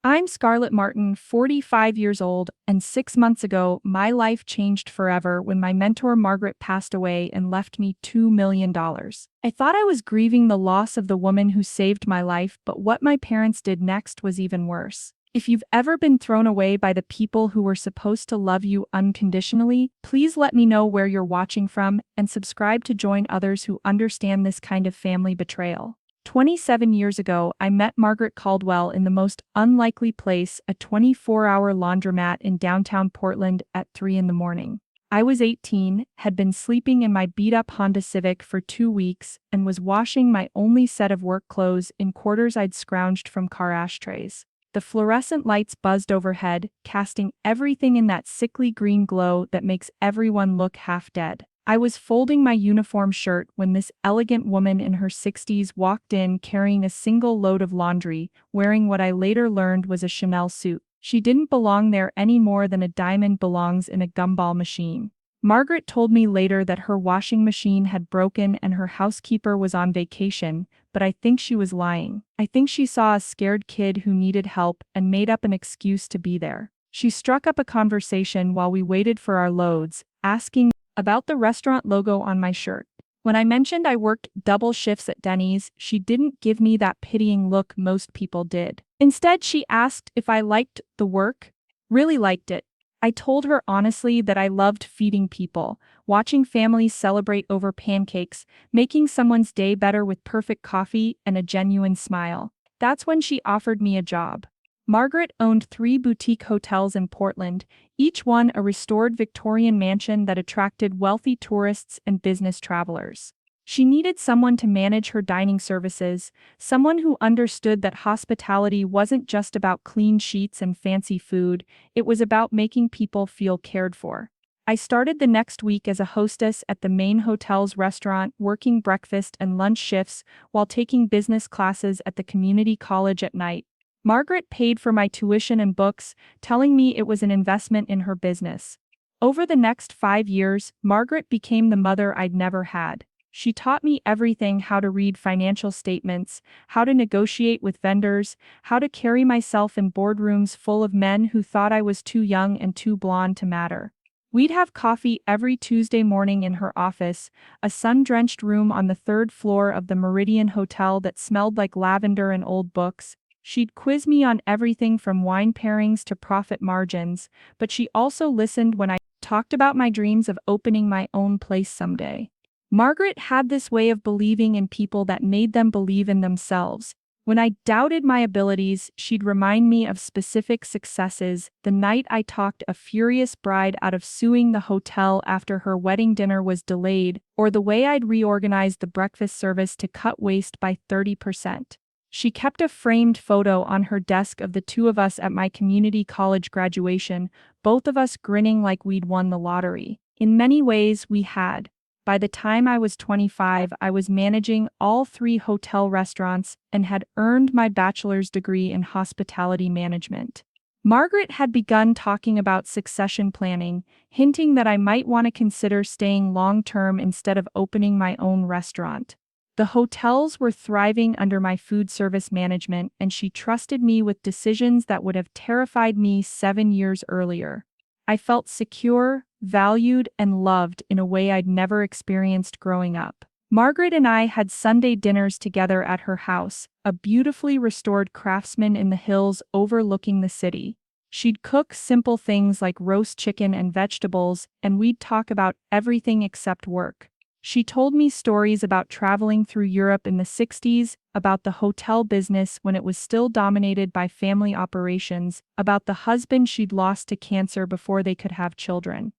I'm Scarlett Martin, 45 years old, and 6 months ago, my life changed forever when my mentor Margaret passed away and left me $2 million. I thought I was grieving the loss of the woman who saved my life, but what my parents did next was even worse. If you've ever been thrown away by the people who were supposed to love you unconditionally, please let me know where you're watching from and subscribe to join others who understand this kind of family betrayal. 27 years ago, I met Margaret Caldwell in the most unlikely place, a 24-hour laundromat in downtown Portland at 3 in the morning. I was 18, had been sleeping in my beat-up Honda Civic for 2 weeks, and was washing my only set of work clothes in quarters I'd scrounged from car ashtrays. The fluorescent lights buzzed overhead, casting everything in that sickly green glow that makes everyone look half dead. I was folding my uniform shirt when this elegant woman in her 60s walked in carrying a single load of laundry, wearing what I later learned was a Chanel suit. She didn't belong there any more than a diamond belongs in a gumball machine. Margaret told me later that her washing machine had broken and her housekeeper was on vacation, but I think she was lying. I think she saw a scared kid who needed help and made up an excuse to be there. She struck up a conversation while we waited for our loads, asking about the restaurant logo on my shirt. When I mentioned I worked double shifts at Denny's, she didn't give me that pitying look most people did. Instead, she asked if I liked the work. Really liked it. I told her honestly that I loved feeding people, watching families celebrate over pancakes, making someone's day better with perfect coffee and a genuine smile. That's when she offered me a job. Margaret owned 3 boutique hotels in Portland, each one a restored Victorian mansion that attracted wealthy tourists and business travelers. She needed someone to manage her dining services, someone who understood that hospitality wasn't just about clean sheets and fancy food, it was about making people feel cared for. I started the next week as a hostess at the main hotel's restaurant, working breakfast and lunch shifts while taking business classes at the community college at night. Margaret paid for my tuition and books, telling me it was an investment in her business. Over the next 5 years, Margaret became the mother I'd never had. She taught me everything: how to read financial statements, how to negotiate with vendors, how to carry myself in boardrooms full of men who thought I was too young and too blonde to matter. We'd have coffee every Tuesday morning in her office, a sun-drenched room on the 3rd floor of the Meridian Hotel that smelled like lavender and old books. She'd quiz me on everything from wine pairings to profit margins, but she also listened when I talked about my dreams of opening my own place someday. Margaret had this way of believing in people that made them believe in themselves. When I doubted my abilities, she'd remind me of specific successes: the night I talked a furious bride out of suing the hotel after her wedding dinner was delayed, or the way I'd reorganized the breakfast service to cut waste by 30%. She kept a framed photo on her desk of the 2 of us at my community college graduation, both of us grinning like we'd won the lottery. In many ways, we had. By the time I was 25, I was managing all 3 hotel restaurants and had earned my bachelor's degree in hospitality management. Margaret had begun talking about succession planning, hinting that I might want to consider staying long-term instead of opening my own restaurant. The hotels were thriving under my food service management, and she trusted me with decisions that would have terrified me 7 years earlier. I felt secure, valued, and loved in a way I'd never experienced growing up. Margaret and I had Sunday dinners together at her house, a beautifully restored craftsman in the hills overlooking the city. She'd cook simple things like roast chicken and vegetables, and we'd talk about everything except work. She told me stories about traveling through Europe in the 60s, about the hotel business when it was still dominated by family operations, about the husband she'd lost to cancer before they could have children.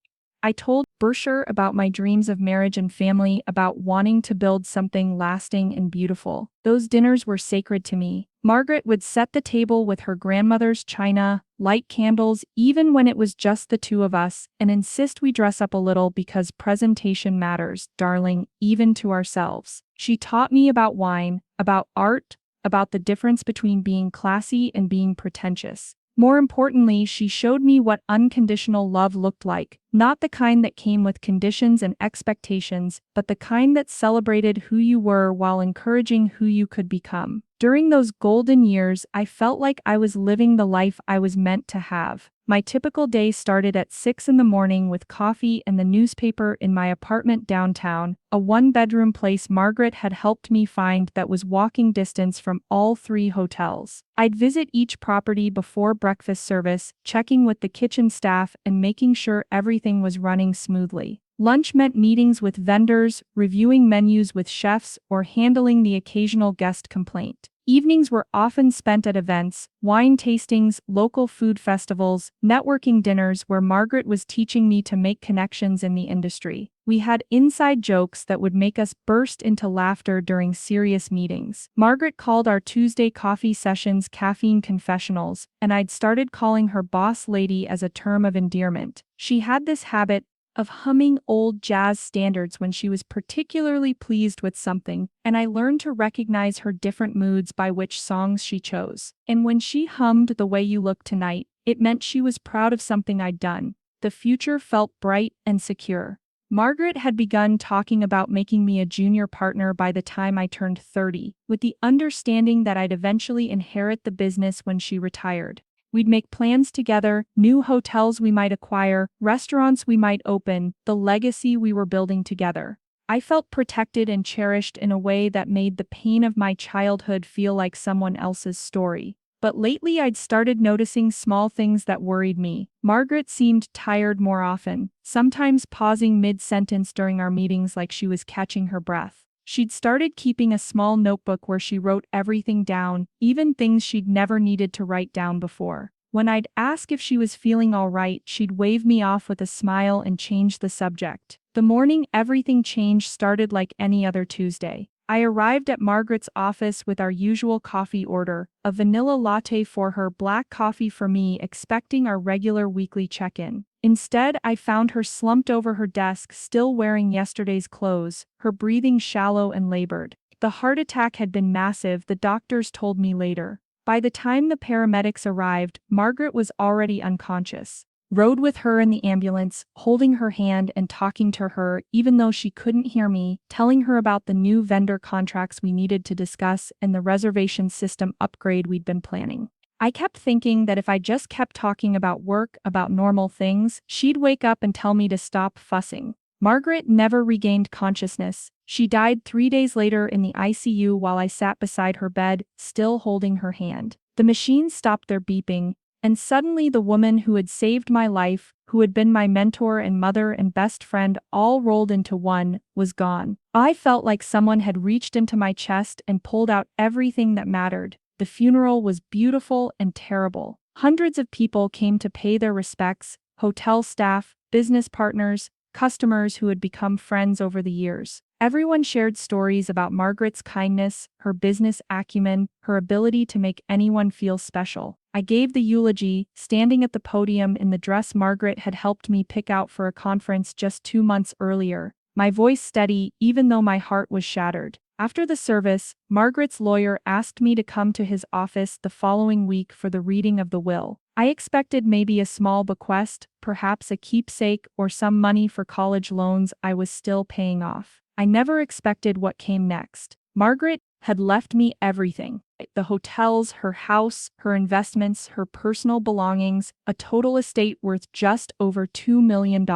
I told Bersher about my dreams of marriage and family, about wanting to build something lasting and beautiful. Those dinners were sacred to me. Margaret would set the table with her grandmother's china, light candles even when it was just the 2 of us, and insist we dress up a little because presentation matters, darling, even to ourselves. She taught me about wine, about art, about the difference between being classy and being pretentious. More importantly, she showed me what unconditional love looked like, not the kind that came with conditions and expectations, but the kind that celebrated who you were while encouraging who you could become. During those golden years, I felt like I was living the life I was meant to have. My typical day started at 6 in the morning with coffee and the newspaper in my apartment downtown, a one-bedroom place Margaret had helped me find that was walking distance from all 3 hotels. I'd visit each property before breakfast service, checking with the kitchen staff and making sure everything was running smoothly. Lunch meant meetings with vendors, reviewing menus with chefs, or handling the occasional guest complaint. Evenings were often spent at events, wine tastings, local food festivals, networking dinners where Margaret was teaching me to make connections in the industry. We had inside jokes that would make us burst into laughter during serious meetings. Margaret called our Tuesday coffee sessions caffeine confessionals, and I'd started calling her boss lady as a term of endearment. She had this habit of humming old jazz standards when she was particularly pleased with something, and I learned to recognize her different moods by which songs she chose. And when she hummed The Way You Look Tonight, it meant she was proud of something I'd done. The future felt bright and secure. Margaret had begun talking about making me a junior partner by the time I turned 30, with the understanding that I'd eventually inherit the business when she retired. We'd make plans together, new hotels we might acquire, restaurants we might open, the legacy we were building together. I felt protected and cherished in a way that made the pain of my childhood feel like someone else's story. But lately I'd started noticing small things that worried me. Margaret seemed tired more often, sometimes pausing mid-sentence during our meetings like she was catching her breath. She'd started keeping a small notebook where she wrote everything down, even things she'd never needed to write down before. When I'd ask if she was feeling all right, she'd wave me off with a smile and change the subject. The morning everything changed started like any other Tuesday. I arrived at Margaret's office with our usual coffee order, a vanilla latte for her, black coffee for me, expecting our regular weekly check-in. Instead, I found her slumped over her desk, still wearing yesterday's clothes, her breathing shallow and labored. The heart attack had been massive, the doctors told me later. By the time the paramedics arrived, Margaret was already unconscious. Rode with her in the ambulance, holding her hand and talking to her even though she couldn't hear me, telling her about the new vendor contracts we needed to discuss and the reservation system upgrade we'd been planning. I kept thinking that if I just kept talking about work, about normal things, she'd wake up and tell me to stop fussing. Margaret never regained consciousness. She died 3 days later in the ICU while I sat beside her bed, still holding her hand. The machines stopped their beeping, and suddenly the woman who had saved my life, who had been my mentor and mother and best friend all rolled into one, was gone. I felt like someone had reached into my chest and pulled out everything that mattered. The funeral was beautiful and terrible. Hundreds of people came to pay their respects, hotel staff, business partners, customers who had become friends over the years. Everyone shared stories about Margaret's kindness, her business acumen, her ability to make anyone feel special. I gave the eulogy, standing at the podium in the dress Margaret had helped me pick out for a conference just 2 months earlier, my voice steady even though my heart was shattered. After the service, Margaret's lawyer asked me to come to his office the following week for the reading of the will. I expected maybe a small bequest, perhaps a keepsake or some money for college loans I was still paying off. I never expected what came next. Margaret had left me everything. The hotels, her house, her investments, her personal belongings, a total estate worth just over $2 million.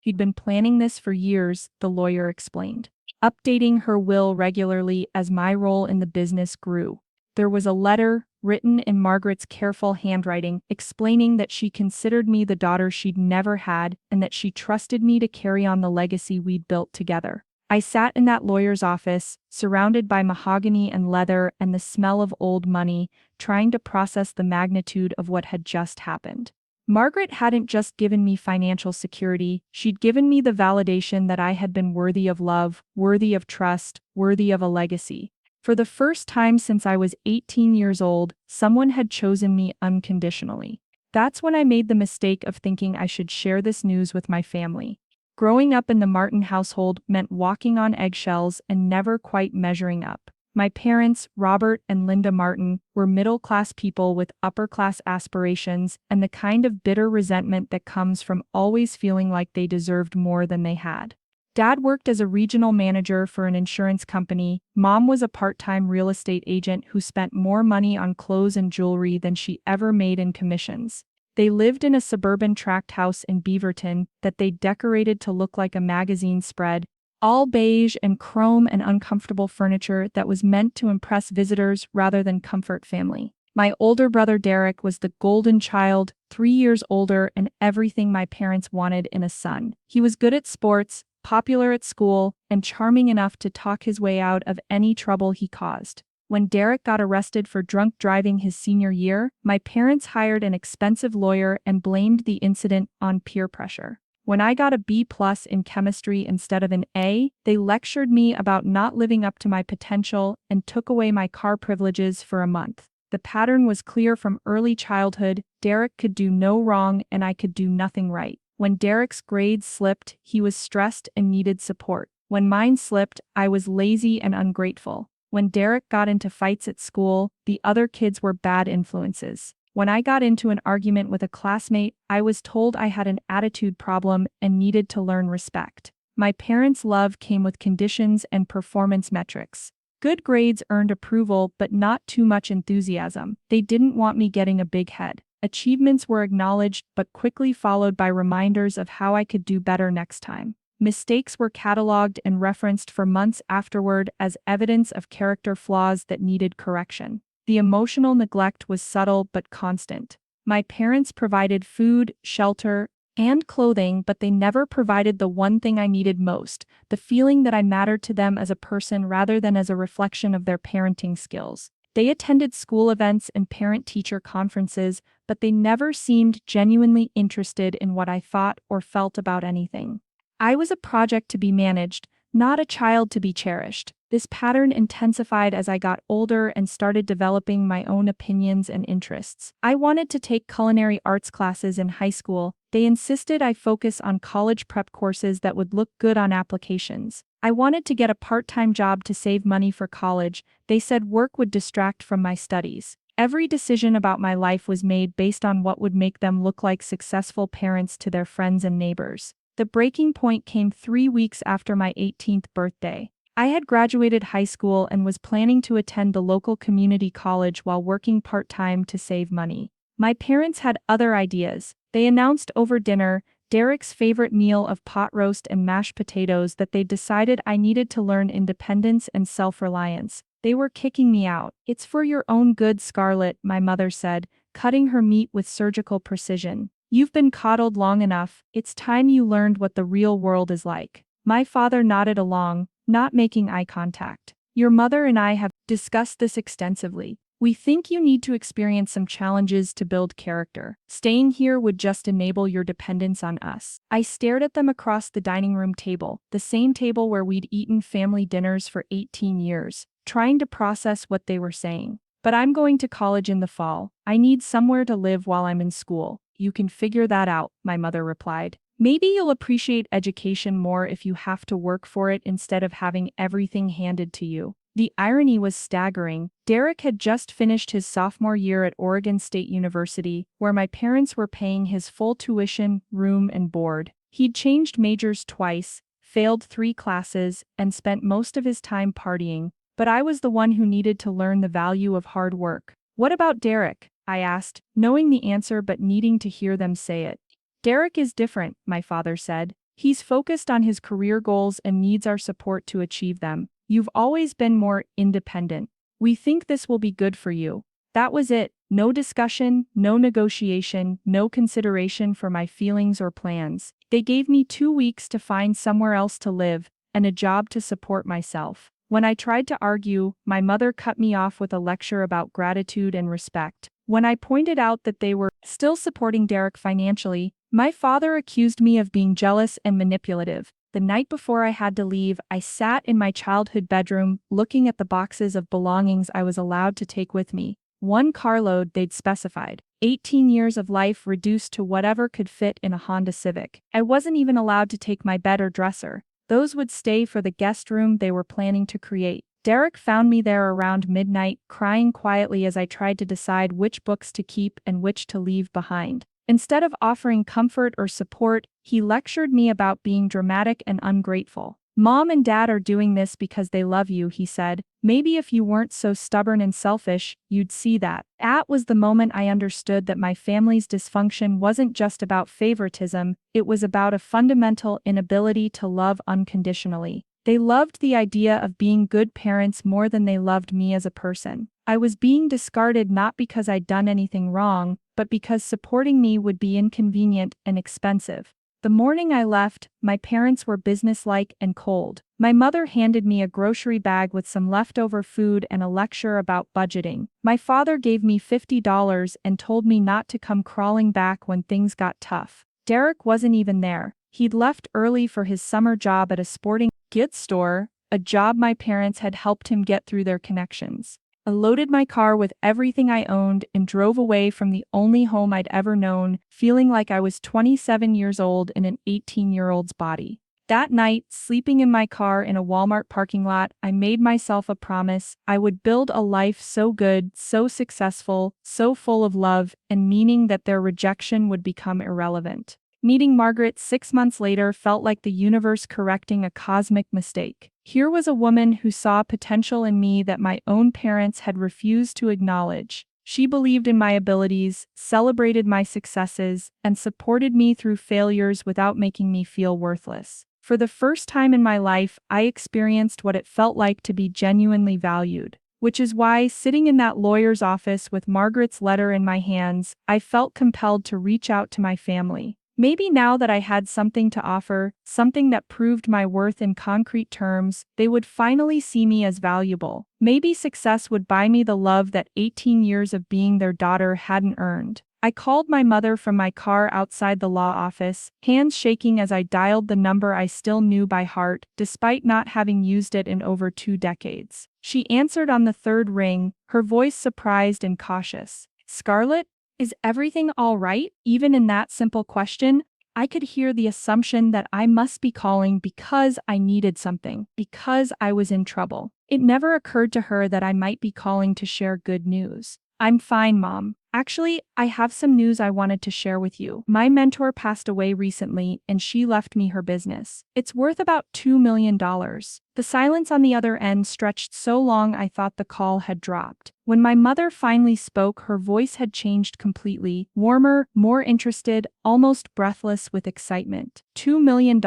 She'd been planning this for years, the lawyer explained, updating her will regularly as my role in the business grew. There was a letter, written in Margaret's careful handwriting, explaining that she considered me the daughter she'd never had and that she trusted me to carry on the legacy we'd built together. I sat in that lawyer's office, surrounded by mahogany and leather and the smell of old money, trying to process the magnitude of what had just happened. Margaret hadn't just given me financial security, she'd given me the validation that I had been worthy of love, worthy of trust, worthy of a legacy. For the first time since I was 18 years old, someone had chosen me unconditionally. That's when I made the mistake of thinking I should share this news with my family. Growing up in the Martin household meant walking on eggshells and never quite measuring up. My parents, Robert and Linda Martin, were middle-class people with upper-class aspirations and the kind of bitter resentment that comes from always feeling like they deserved more than they had. Dad worked as a regional manager for an insurance company. Mom was a part-time real estate agent who spent more money on clothes and jewelry than she ever made in commissions. They lived in a suburban tract house in Beaverton that they decorated to look like a magazine spread, all beige and chrome and uncomfortable furniture that was meant to impress visitors rather than comfort family. My older brother Derek was the golden child, 3 years older and everything my parents wanted in a son. He was good at sports, popular at school, and charming enough to talk his way out of any trouble he caused. When Derek got arrested for drunk driving his senior year, my parents hired an expensive lawyer and blamed the incident on peer pressure. When I got a B+ in chemistry instead of an A, they lectured me about not living up to my potential and took away my car privileges for a month. The pattern was clear from early childhood. Derek could do no wrong and I could do nothing right. When Derek's grades slipped, he was stressed and needed support. When mine slipped, I was lazy and ungrateful. When Derek got into fights at school, the other kids were bad influences. When I got into an argument with a classmate, I was told I had an attitude problem and needed to learn respect. My parents' love came with conditions and performance metrics. Good grades earned approval but not too much enthusiasm. They didn't want me getting a big head. Achievements were acknowledged but quickly followed by reminders of how I could do better next time. Mistakes were cataloged and referenced for months afterward as evidence of character flaws that needed correction. The emotional neglect was subtle but constant. My parents provided food, shelter, and clothing, but they never provided the one thing I needed most, the feeling that I mattered to them as a person rather than as a reflection of their parenting skills. They attended school events and parent-teacher conferences, but they never seemed genuinely interested in what I thought or felt about anything. I was a project to be managed, not a child to be cherished. This pattern intensified as I got older and started developing my own opinions and interests. I wanted to take culinary arts classes in high school. They insisted I focus on college prep courses that would look good on applications. I wanted to get a part-time job to save money for college. They said work would distract from my studies. Every decision about my life was made based on what would make them look like successful parents to their friends and neighbors. The breaking point came 3 weeks after my 18th birthday. I had graduated high school and was planning to attend the local community college while working part-time to save money. My parents had other ideas. They announced over dinner, Derek's favorite meal of pot roast and mashed potatoes, that they decided I needed to learn independence and self-reliance. They were kicking me out. "It's for your own good, Scarlett," my mother said, cutting her meat with surgical precision. "You've been coddled long enough. It's time you learned what the real world is like." My father nodded along, not making eye contact. "Your mother and I have discussed this extensively. We think you need to experience some challenges to build character. Staying here would just enable your dependence on us." I stared at them across the dining room table, the same table where we'd eaten family dinners for 18 years, trying to process what they were saying. "But I'm going to college in the fall. I need somewhere to live while I'm in school." "You can figure that out," my mother replied. "Maybe you'll appreciate education more if you have to work for it instead of having everything handed to you." The irony was staggering. Derek had just finished his sophomore year at Oregon State University, where my parents were paying his full tuition, room, and board. He'd changed majors twice, failed 3 classes, and spent most of his time partying, but I was the one who needed to learn the value of hard work. "What about Derek?" I asked, knowing the answer but needing to hear them say it. "Derek is different," my father said. "He's focused on his career goals and needs our support to achieve them. You've always been more independent. We think this will be good for you." That was it. No discussion, no negotiation, no consideration for my feelings or plans. They gave me 2 weeks to find somewhere else to live and a job to support myself. When I tried to argue, my mother cut me off with a lecture about gratitude and respect. When I pointed out that they were still supporting Derek financially, my father accused me of being jealous and manipulative. The night before I had to leave, I sat in my childhood bedroom, looking at the boxes of belongings I was allowed to take with me. 1 carload they'd specified. 18 years of life reduced to whatever could fit in a Honda Civic. I wasn't even allowed to take my bed or dresser. Those would stay for the guest room they were planning to create. Derek found me there around midnight, crying quietly as I tried to decide which books to keep and which to leave behind. Instead of offering comfort or support, he lectured me about being dramatic and ungrateful. Mom and Dad are doing this because they love you, he said. Maybe if you weren't so stubborn and selfish, you'd see that. That was the moment I understood that my family's dysfunction wasn't just about favoritism, it was about a fundamental inability to love unconditionally. They loved the idea of being good parents more than they loved me as a person. I was being discarded not because I'd done anything wrong, but because supporting me would be inconvenient and expensive. The morning I left, my parents were businesslike and cold. My mother handed me a grocery bag with some leftover food and a lecture about budgeting. My father gave me $50 and told me not to come crawling back when things got tough. Derek wasn't even there. He'd left early for his summer job at a sporting goods store, a job my parents had helped him get through their connections. I loaded my car with everything I owned and drove away from the only home I'd ever known, feeling like I was 27 years old in an 18-year-old's body. That night, sleeping in my car in a Walmart parking lot, I made myself a promise. I would build a life so good, so successful, so full of love and meaning that their rejection would become irrelevant. Meeting Margaret 6 months later felt like the universe correcting a cosmic mistake. Here was a woman who saw potential in me that my own parents had refused to acknowledge. She believed in my abilities, celebrated my successes, and supported me through failures without making me feel worthless. For the first time in my life, I experienced what it felt like to be genuinely valued. Which is why, sitting in that lawyer's office with Margaret's letter in my hands, I felt compelled to reach out to my family. Maybe now that I had something to offer, something that proved my worth in concrete terms, they would finally see me as valuable. Maybe success would buy me the love that 18 years of being their daughter hadn't earned. I called my mother from my car outside the law office, hands shaking as I dialed the number I still knew by heart, despite not having used it in over 2 decades. She answered on the third ring, her voice surprised and cautious. "Scarlett? Is everything all right?" Even in that simple question, I could hear the assumption that I must be calling because I needed something, because I was in trouble. It never occurred to her that I might be calling to share good news. "I'm fine, Mom. Actually, I have some news I wanted to share with you. My mentor passed away recently and she left me her business. It's worth about $2 million. The silence on the other end stretched so long I thought the call had dropped. When my mother finally spoke, her voice had changed completely, warmer, more interested, almost breathless with excitement. $2 million?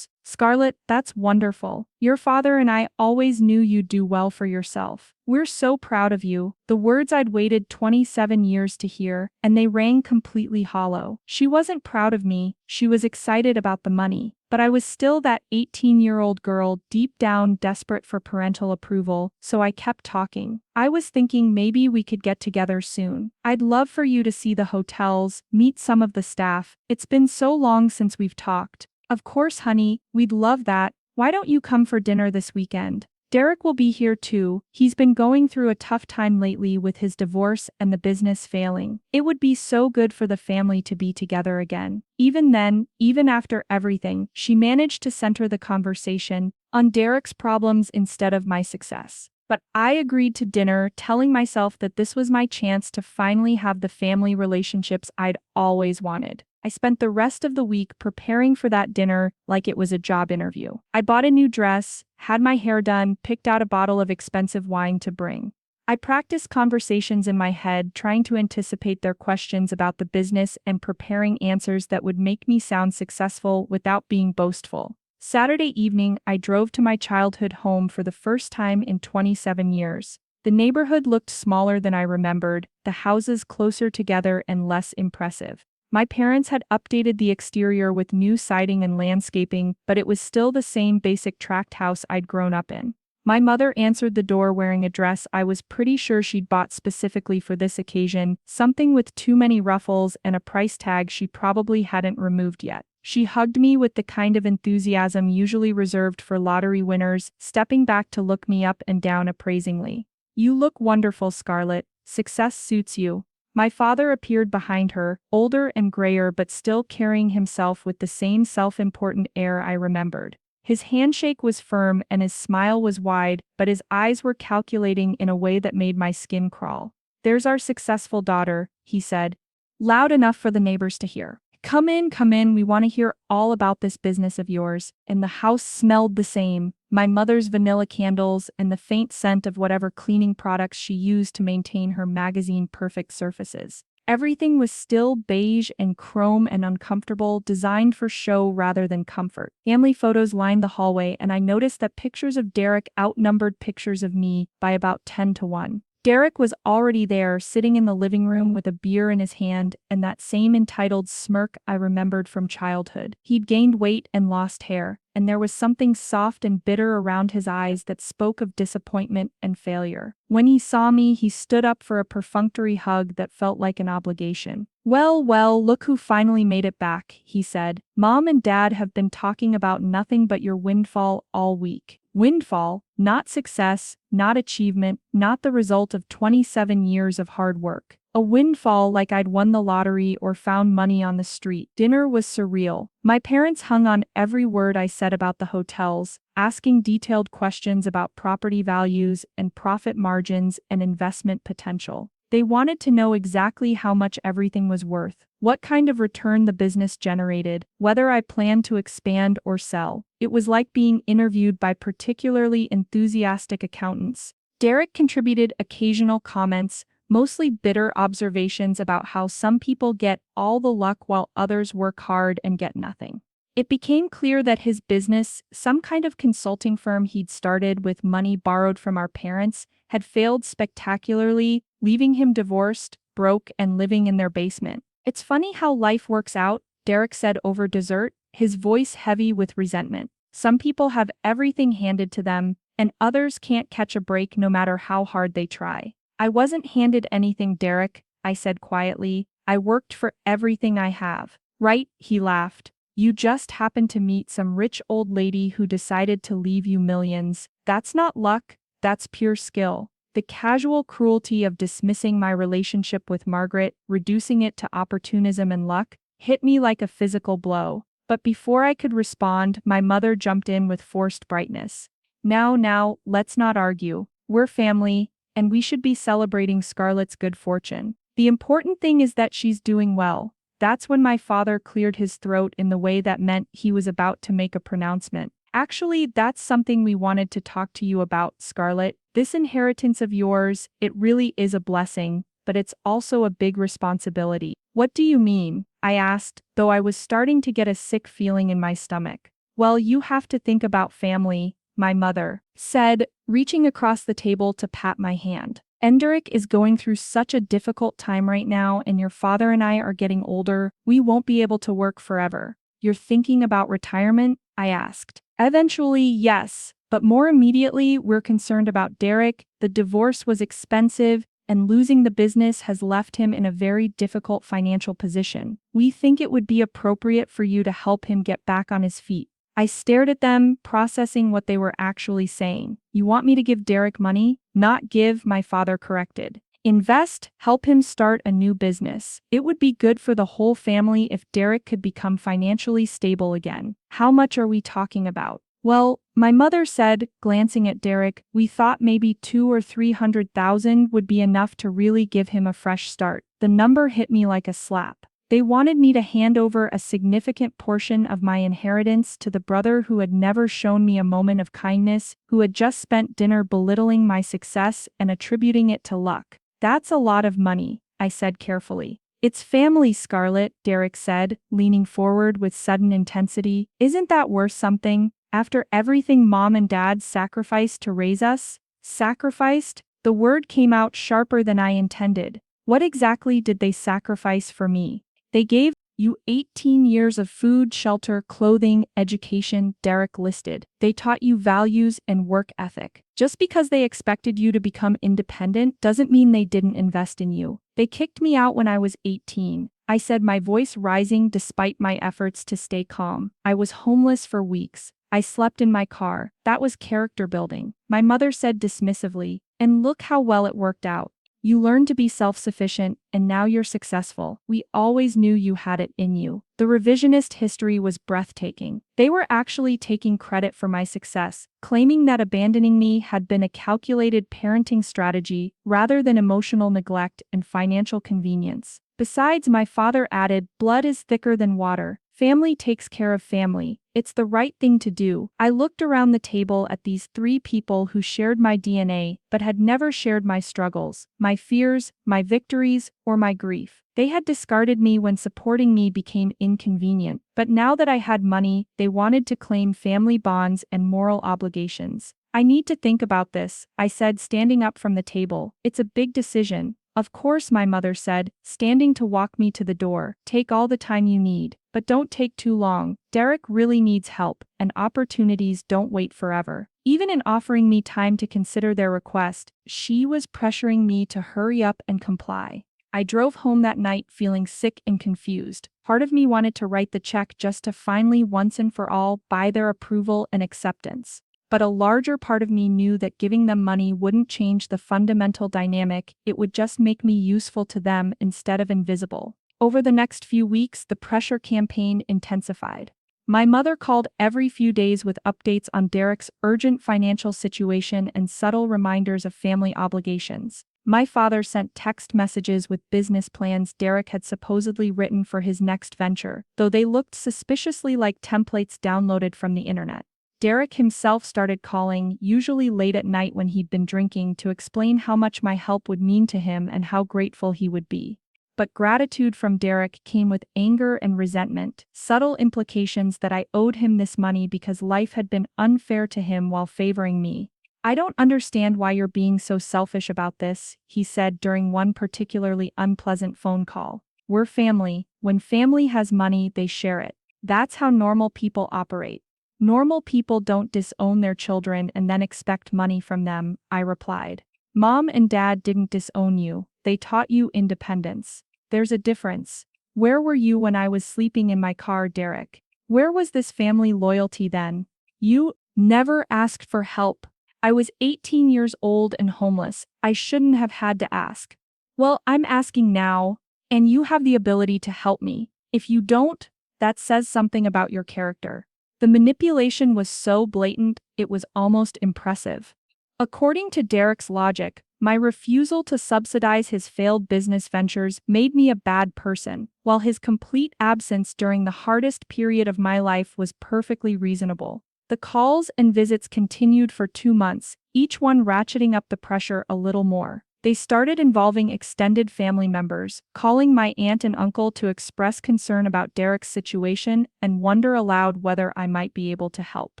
Scarlett, that's wonderful. Your father and I always knew you'd do well for yourself. We're so proud of you." The words I'd waited 27 years to hear, and they rang completely hollow. She wasn't proud of me, she was excited about the money. But I was still that 18-year-old girl deep down desperate for parental approval, so I kept talking. I was thinking maybe we could get together soon. I'd love for you to see the hotels, meet some of the staff. It's been so long since we've talked. Of course, honey, we'd love that. Why don't you come for dinner this weekend? Derek will be here too. He's been going through a tough time lately with his divorce and the business failing. It would be so good for the family to be together again. Even then, even after everything, she managed to center the conversation on Derek's problems instead of my success. But I agreed to dinner, telling myself that this was my chance to finally have the family relationships I'd always wanted. I spent the rest of the week preparing for that dinner like it was a job interview. I bought a new dress, had my hair done, picked out a bottle of expensive wine to bring. I practiced conversations in my head, trying to anticipate their questions about the business and preparing answers that would make me sound successful without being boastful. Saturday evening, I drove to my childhood home for the first time in 27 years. The neighborhood looked smaller than I remembered, the houses closer together and less impressive. My parents had updated the exterior with new siding and landscaping, but it was still the same basic tract house I'd grown up in. My mother answered the door wearing a dress I was pretty sure she'd bought specifically for this occasion, something with too many ruffles and a price tag she probably hadn't removed yet. She hugged me with the kind of enthusiasm usually reserved for lottery winners, stepping back to look me up and down appraisingly. "You look wonderful, Scarlett. Success suits you." My father appeared behind her, older and grayer but still carrying himself with the same self-important air I remembered. His handshake was firm and his smile was wide, but his eyes were calculating in a way that made my skin crawl. "There's our successful daughter," he said, loud enough for the neighbors to hear. Come in, we want to hear all about this business of yours." And the house smelled the same, my mother's vanilla candles and the faint scent of whatever cleaning products she used to maintain her magazine-perfect surfaces. Everything was still beige and chrome and uncomfortable, designed for show rather than comfort. Family photos lined the hallway, and I noticed that pictures of Derek outnumbered pictures of me by about 10 to 1. Derek was already there, sitting in the living room with a beer in his hand and that same entitled smirk I remembered from childhood. He'd gained weight and lost hair, and there was something soft and bitter around his eyes that spoke of disappointment and failure. When he saw me, he stood up for a perfunctory hug that felt like an obligation. Well, look who finally made it back," he said. "Mom and Dad have been talking about nothing but your windfall all week." Windfall, not success, not achievement, not the result of 27 years of hard work. A windfall like I'd won the lottery or found money on the street. Dinner was surreal. My parents hung on every word I said about the hotels, asking detailed questions about property values and profit margins and investment potential. They wanted to know exactly how much everything was worth, what kind of return the business generated, whether I planned to expand or sell. It was like being interviewed by particularly enthusiastic accountants. Derek contributed occasional comments, mostly bitter observations about how some people get all the luck while others work hard and get nothing. It became clear that his business, some kind of consulting firm he'd started with money borrowed from our parents, had failed spectacularly, leaving him divorced, broke, and living in their basement. "It's funny how life works out," Derek said over dessert, his voice heavy with resentment. "Some people have everything handed to them, and others can't catch a break no matter how hard they try." "I wasn't handed anything, Derek," I said quietly. "I worked for everything I have." "Right," he laughed. "You just happened to meet some rich old lady who decided to leave you millions. That's not luck, that's pure skill." The casual cruelty of dismissing my relationship with Margaret, reducing it to opportunism and luck, hit me like a physical blow. But before I could respond, my mother jumped in with forced brightness. Now, let's not argue. We're family, and we should be celebrating Scarlett's good fortune. The important thing is that she's doing well." That's when my father cleared his throat in the way that meant he was about to make a pronouncement. "Actually, that's something we wanted to talk to you about, Scarlett. This inheritance of yours, it really is a blessing, but it's also a big responsibility." "What do you mean?" I asked, though I was starting to get a sick feeling in my stomach. "Well, you have to think about family," my mother said, reaching across the table to pat my hand. "Enderick is going through such a difficult time right now, and your father and I are getting older. We won't be able to work forever." "You're thinking about retirement?" I asked. "Eventually, yes, but more immediately, we're concerned about Derek. The divorce was expensive, and losing the business has left him in a very difficult financial position. We think it would be appropriate for you to help him get back on his feet." I stared at them, processing what they were actually saying. "You want me to give Derek money?" "Not give," my father corrected. "Invest, help him start a new business. It would be good for the whole family if Derek could become financially stable again." "How much are we talking about?" "Well," my mother said, glancing at Derek, "we thought maybe 200,000 or 300,000 would be enough to really give him a fresh start." The number hit me like a slap. They wanted me to hand over a significant portion of my inheritance to the brother who had never shown me a moment of kindness, who had just spent dinner belittling my success and attributing it to luck. "That's a lot of money," I said carefully. "It's family, Scarlett," Derek said, leaning forward with sudden intensity. "Isn't that worth something? After everything Mom and Dad sacrificed to raise us?" Sacrificed? The word came out sharper than I intended. What exactly did they sacrifice for me? "They gave you 18 years of food, shelter, clothing, education," Derek listed. "They taught you values and work ethic. Just because they expected you to become independent doesn't mean they didn't invest in you. They kicked me out when I was 18. I said, my voice rising despite my efforts to stay calm. "I was homeless for weeks. I slept in my car. That was character building." My mother said dismissively, "And look how well it worked out." You learned to be self-sufficient, and now you're successful. We always knew you had it in you. The revisionist history was breathtaking. They were actually taking credit for my success, claiming that abandoning me had been a calculated parenting strategy rather than emotional neglect and financial convenience. Besides, my father added, blood is thicker than water. Family takes care of family. It's the right thing to do. I looked around the table at these three people who shared my DNA but had never shared my struggles, my fears, my victories, or my grief. They had discarded me when supporting me became inconvenient, but now that I had money, they wanted to claim family bonds and moral obligations. I need to think about this, I said, standing up from the table. It's a big decision. Of course, my mother said, standing to walk me to the door. Take all the time you need, but don't take too long. Derek really needs help, and opportunities don't wait forever. Even in offering me time to consider their request, she was pressuring me to hurry up and comply. I drove home that night feeling sick and confused. Part of me wanted to write the check just to finally, once and for all, buy their approval and acceptance. But a larger part of me knew that giving them money wouldn't change the fundamental dynamic, it would just make me useful to them instead of invisible. Over the next few weeks, the pressure campaign intensified. My mother called every few days with updates on Derek's urgent financial situation and subtle reminders of family obligations. My father sent text messages with business plans Derek had supposedly written for his next venture, though they looked suspiciously like templates downloaded from the internet. Derek himself started calling, usually late at night when he'd been drinking, to explain how much my help would mean to him and how grateful he would be. But gratitude from Derek came with anger and resentment, subtle implications that I owed him this money because life had been unfair to him while favoring me. I don't understand why you're being so selfish about this, he said during one particularly unpleasant phone call. We're family. When family has money, they share it. That's how normal people operate. Normal people don't disown their children and then expect money from them, I replied. Mom and Dad didn't disown you, they taught you independence. There's a difference. Where were you when I was sleeping in my car, Derek? Where was this family loyalty then? You never asked for help. I was 18 years old and homeless. I shouldn't have had to ask. Well, I'm asking now, and you have the ability to help me. If you don't, that says something about your character. The manipulation was so blatant, it was almost impressive. According to Derek's logic, my refusal to subsidize his failed business ventures made me a bad person, while his complete absence during the hardest period of my life was perfectly reasonable. The calls and visits continued for 2 months, each one ratcheting up the pressure a little more. They started involving extended family members, calling my aunt and uncle to express concern about Derek's situation and wonder aloud whether I might be able to help.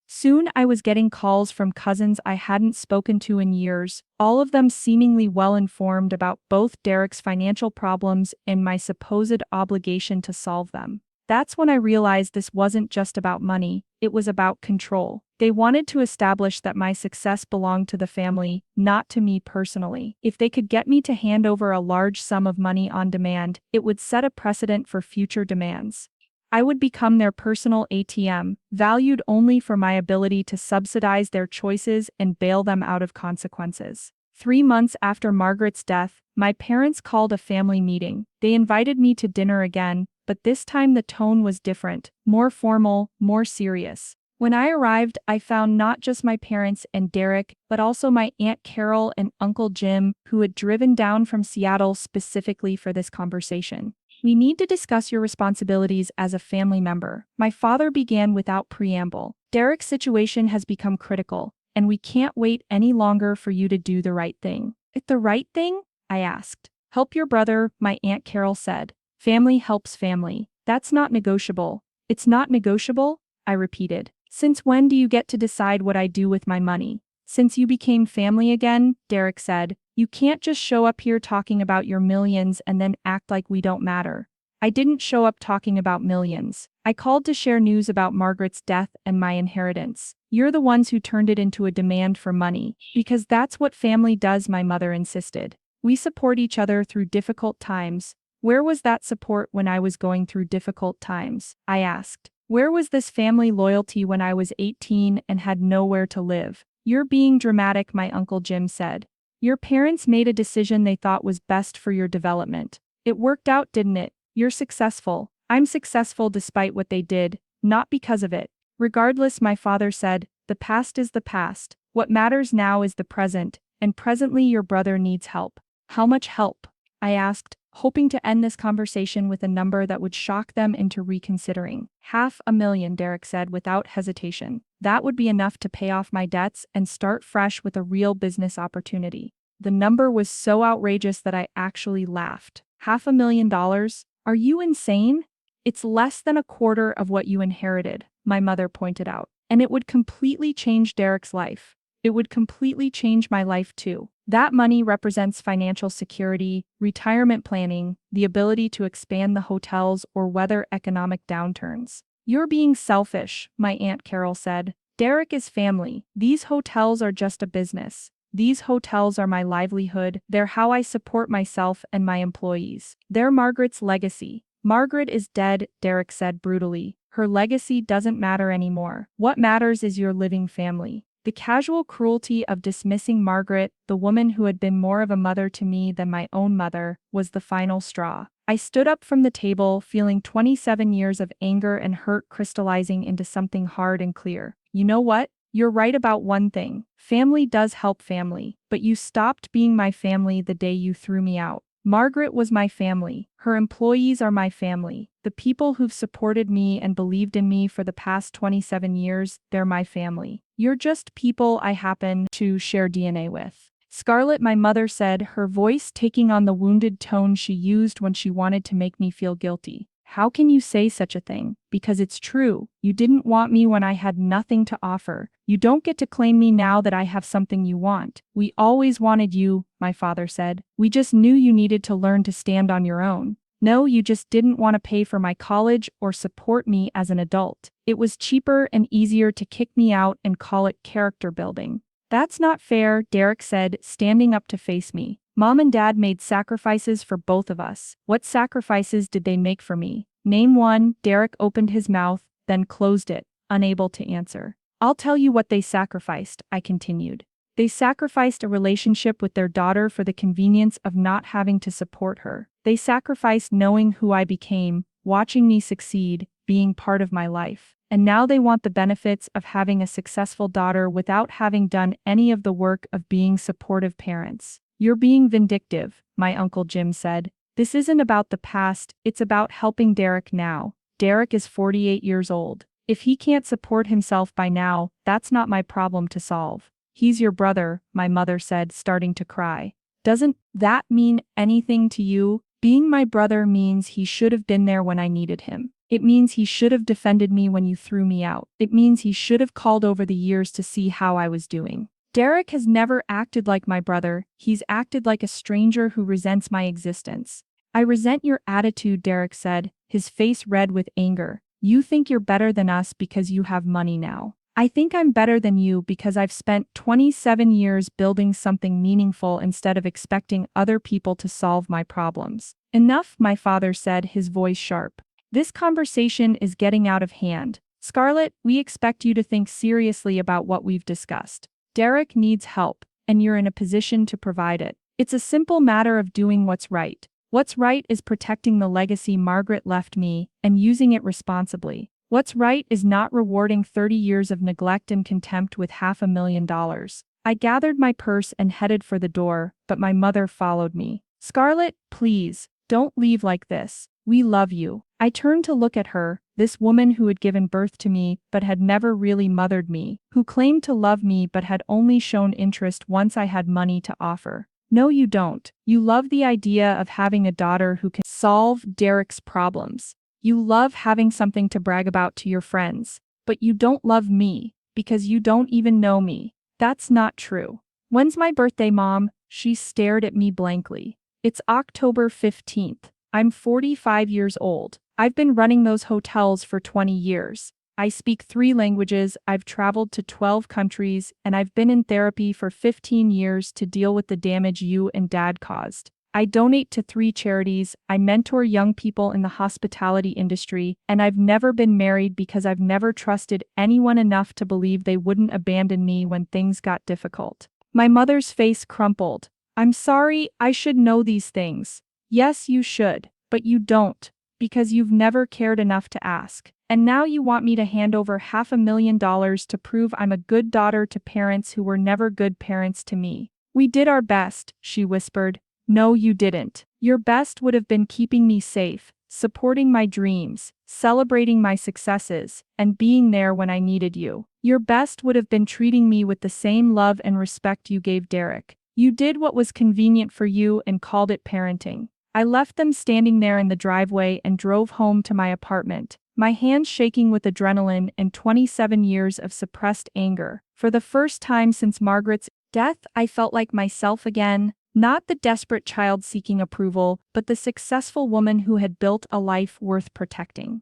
Soon I was getting calls from cousins I hadn't spoken to in years, all of them seemingly well-informed about both Derek's financial problems and my supposed obligation to solve them. That's when I realized this wasn't just about money, it was about control. They wanted to establish that my success belonged to the family, not to me personally. If they could get me to hand over a large sum of money on demand, it would set a precedent for future demands. I would become their personal ATM, valued only for my ability to subsidize their choices and bail them out of consequences. 3 months after Margaret's death, my parents called a family meeting. They invited me to dinner again, but this time the tone was different, more formal, more serious. When I arrived, I found not just my parents and Derek, but also my Aunt Carol and Uncle Jim, who had driven down from Seattle specifically for this conversation. We need to discuss your responsibilities as a family member, my father began without preamble. Derek's situation has become critical, and we can't wait any longer for you to do the right thing. The right thing? I asked. Help your brother, my Aunt Carol said. Family helps family. That's not negotiable. It's not negotiable? I repeated. Since when do you get to decide what I do with my money? Since you became family again, Derek said. You can't just show up here talking about your millions and then act like we don't matter. I didn't show up talking about millions. I called to share news about Margaret's death and my inheritance. You're the ones who turned it into a demand for money. Because that's what family does, my mother insisted. We support each other through difficult times. Where was that support when I was going through difficult times? I asked. Where was this family loyalty when I was 18 and had nowhere to live? You're being dramatic, my Uncle Jim said. Your parents made a decision they thought was best for your development. It worked out, didn't it? You're successful. I'm successful despite what they did, not because of it. Regardless, my father said, the past is the past. What matters now is the present, and presently your brother needs help. How much help? I asked, hoping to end this conversation with a number that would shock them into reconsidering. $500,000, Derek said without hesitation. That would be enough to pay off my debts and start fresh with a real business opportunity. The number was so outrageous that I actually laughed. $500,000? Are you insane? It's less than a quarter of what you inherited, my mother pointed out. And it would completely change Derek's life. It would completely change my life too. That money represents financial security, retirement planning, the ability to expand the hotels or weather economic downturns. You're being selfish, my Aunt Carol said. Derek is family. These hotels are just a business. These hotels are my livelihood. They're how I support myself and my employees. They're Margaret's legacy. Margaret is dead, Derek said brutally. Her legacy doesn't matter anymore. What matters is your living family. The casual cruelty of dismissing Margaret, the woman who had been more of a mother to me than my own mother, was the final straw. I stood up from the table, feeling 27 years of anger and hurt crystallizing into something hard and clear. You know what? You're right about one thing. Family does help family, but you stopped being my family the day you threw me out. Margaret was my family. Her employees are my family. The people who've supported me and believed in me for the past 27 years, they're my family. You're just people I happen to share DNA with. Scarlett, my mother said, her voice taking on the wounded tone she used when she wanted to make me feel guilty. How can you say such a thing? Because it's true. You didn't want me when I had nothing to offer. You don't get to claim me now that I have something you want. We always wanted you, my father said. We just knew you needed to learn to stand on your own. No, you just didn't want to pay for my college or support me as an adult. It was cheaper and easier to kick me out and call it character building. That's not fair, Derek said, standing up to face me. Mom and Dad made sacrifices for both of us. What sacrifices did they make for me? Name one. Derek opened his mouth, then closed it, unable to answer. I'll tell you what they sacrificed, I continued. They sacrificed a relationship with their daughter for the convenience of not having to support her. They sacrificed knowing who I became, watching me succeed, being part of my life. And now they want the benefits of having a successful daughter without having done any of the work of being supportive parents. You're being vindictive, my Uncle Jim said. This isn't about the past, it's about helping Derek now. Derek is 48 years old. If he can't support himself by now, that's not my problem to solve. He's your brother, my mother said, starting to cry. Doesn't that mean anything to you? Being my brother means he should have been there when I needed him. It means he should have defended me when you threw me out. It means he should have called over the years to see how I was doing. Derek has never acted like my brother, he's acted like a stranger who resents my existence. I resent your attitude, Derek said, his face red with anger. You think you're better than us because you have money now. I think I'm better than you because I've spent 27 years building something meaningful instead of expecting other people to solve my problems. Enough, my father said, his voice sharp. This conversation is getting out of hand. Scarlett, we expect you to think seriously about what we've discussed. Derek needs help, and you're in a position to provide it. It's a simple matter of doing what's right. What's right is protecting the legacy Margaret left me and using it responsibly. What's right is not rewarding 30 years of neglect and contempt with $500,000. I gathered my purse and headed for the door, but my mother followed me. Scarlett, please, don't leave like this. We love you. I turned to look at her, this woman who had given birth to me but had never really mothered me, who claimed to love me but had only shown interest once I had money to offer. No, you don't. You love the idea of having a daughter who can solve Derek's problems. You love having something to brag about to your friends. But you don't love me, because you don't even know me. That's not true. When's my birthday, Mom? She stared at me blankly. It's October 15th. I'm 45 years old. I've been running those hotels for 20 years. I speak 3 languages, I've traveled to 12 countries, and I've been in therapy for 15 years to deal with the damage you and Dad caused. I donate to 3 charities, I mentor young people in the hospitality industry, and I've never been married because I've never trusted anyone enough to believe they wouldn't abandon me when things got difficult. My mother's face crumpled. I'm sorry, I should know these things. Yes, you should, but you don't, because you've never cared enough to ask. And now you want me to hand over $500,000 to prove I'm a good daughter to parents who were never good parents to me. We did our best, she whispered. No, you didn't. Your best would have been keeping me safe, supporting my dreams, celebrating my successes, and being there when I needed you. Your best would have been treating me with the same love and respect you gave Derek. You did what was convenient for you and called it parenting. I left them standing there in the driveway and drove home to my apartment, my hands shaking with adrenaline and 27 years of suppressed anger. For the first time since Margaret's death, I felt like myself again, not the desperate child seeking approval, but the successful woman who had built a life worth protecting.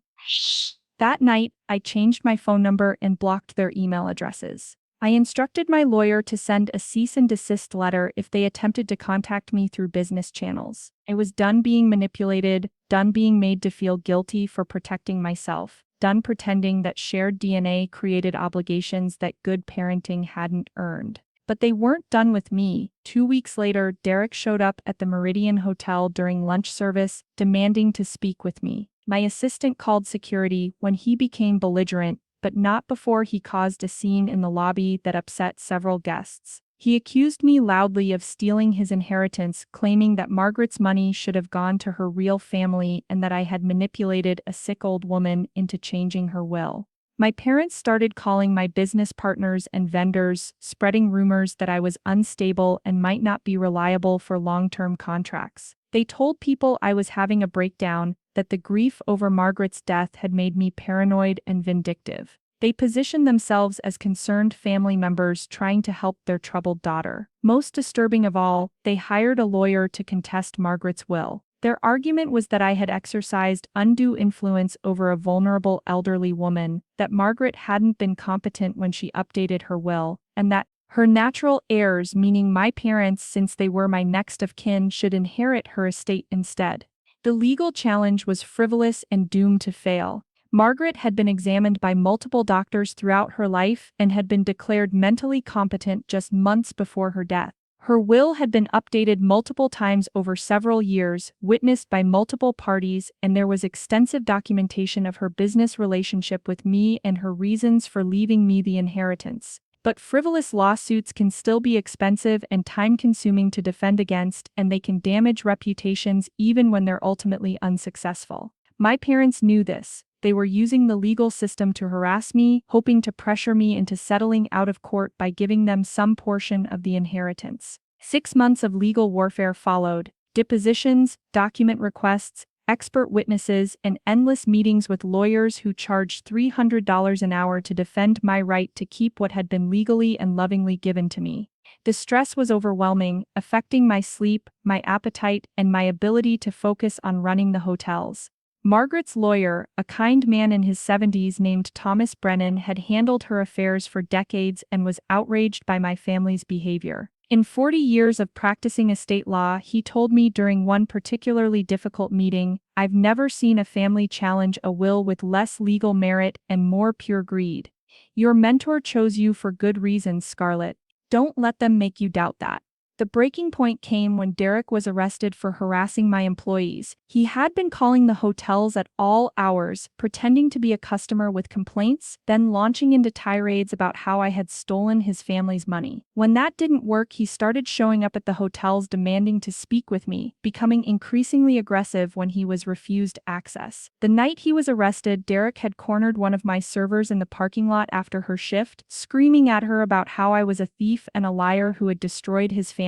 That night, I changed my phone number and blocked their email addresses. I instructed my lawyer to send a cease and desist letter if they attempted to contact me through business channels. I was done being manipulated, done being made to feel guilty for protecting myself, done pretending that shared DNA created obligations that good parenting hadn't earned. But they weren't done with me. 2 weeks later, Derek showed up at the Meridian Hotel during lunch service, demanding to speak with me. My assistant called security when he became belligerent, but not before he caused a scene in the lobby that upset several guests. He accused me loudly of stealing his inheritance, claiming that Margaret's money should have gone to her real family and that I had manipulated a sick old woman into changing her will. My parents started calling my business partners and vendors, spreading rumors that I was unstable and might not be reliable for long-term contracts. They told people I was having a breakdown, that the grief over Margaret's death had made me paranoid and vindictive. They positioned themselves as concerned family members trying to help their troubled daughter. Most disturbing of all, they hired a lawyer to contest Margaret's will. Their argument was that I had exercised undue influence over a vulnerable elderly woman, that Margaret hadn't been competent when she updated her will, and that her natural heirs, meaning my parents since they were my next of kin, should inherit her estate instead. The legal challenge was frivolous and doomed to fail. Margaret had been examined by multiple doctors throughout her life and had been declared mentally competent just months before her death. Her will had been updated multiple times over several years, witnessed by multiple parties, and there was extensive documentation of her business relationship with me and her reasons for leaving me the inheritance. But frivolous lawsuits can still be expensive and time-consuming to defend against, and they can damage reputations even when they're ultimately unsuccessful. My parents knew this. They were using the legal system to harass me, hoping to pressure me into settling out of court by giving them some portion of the inheritance. 6 months of legal warfare followed: depositions, document requests, expert witnesses, and endless meetings with lawyers who charged $300 an hour to defend my right to keep what had been legally and lovingly given to me. The stress was overwhelming, affecting my sleep, my appetite, and my ability to focus on running the hotels. Margaret's lawyer, a kind man in his 70s named Thomas Brennan, had handled her affairs for decades and was outraged by my family's behavior. In 40 years of practicing estate law, he told me during one particularly difficult meeting, "I've never seen a family challenge a will with less legal merit and more pure greed. Your mentor chose you for good reasons, Scarlett. Don't let them make you doubt that." The breaking point came when Derek was arrested for harassing my employees. He had been calling the hotels at all hours, pretending to be a customer with complaints, then launching into tirades about how I had stolen his family's money. When that didn't work, he started showing up at the hotels demanding to speak with me, becoming increasingly aggressive when he was refused access. The night he was arrested, Derek had cornered one of my servers in the parking lot after her shift, screaming at her about how I was a thief and a liar who had destroyed his family.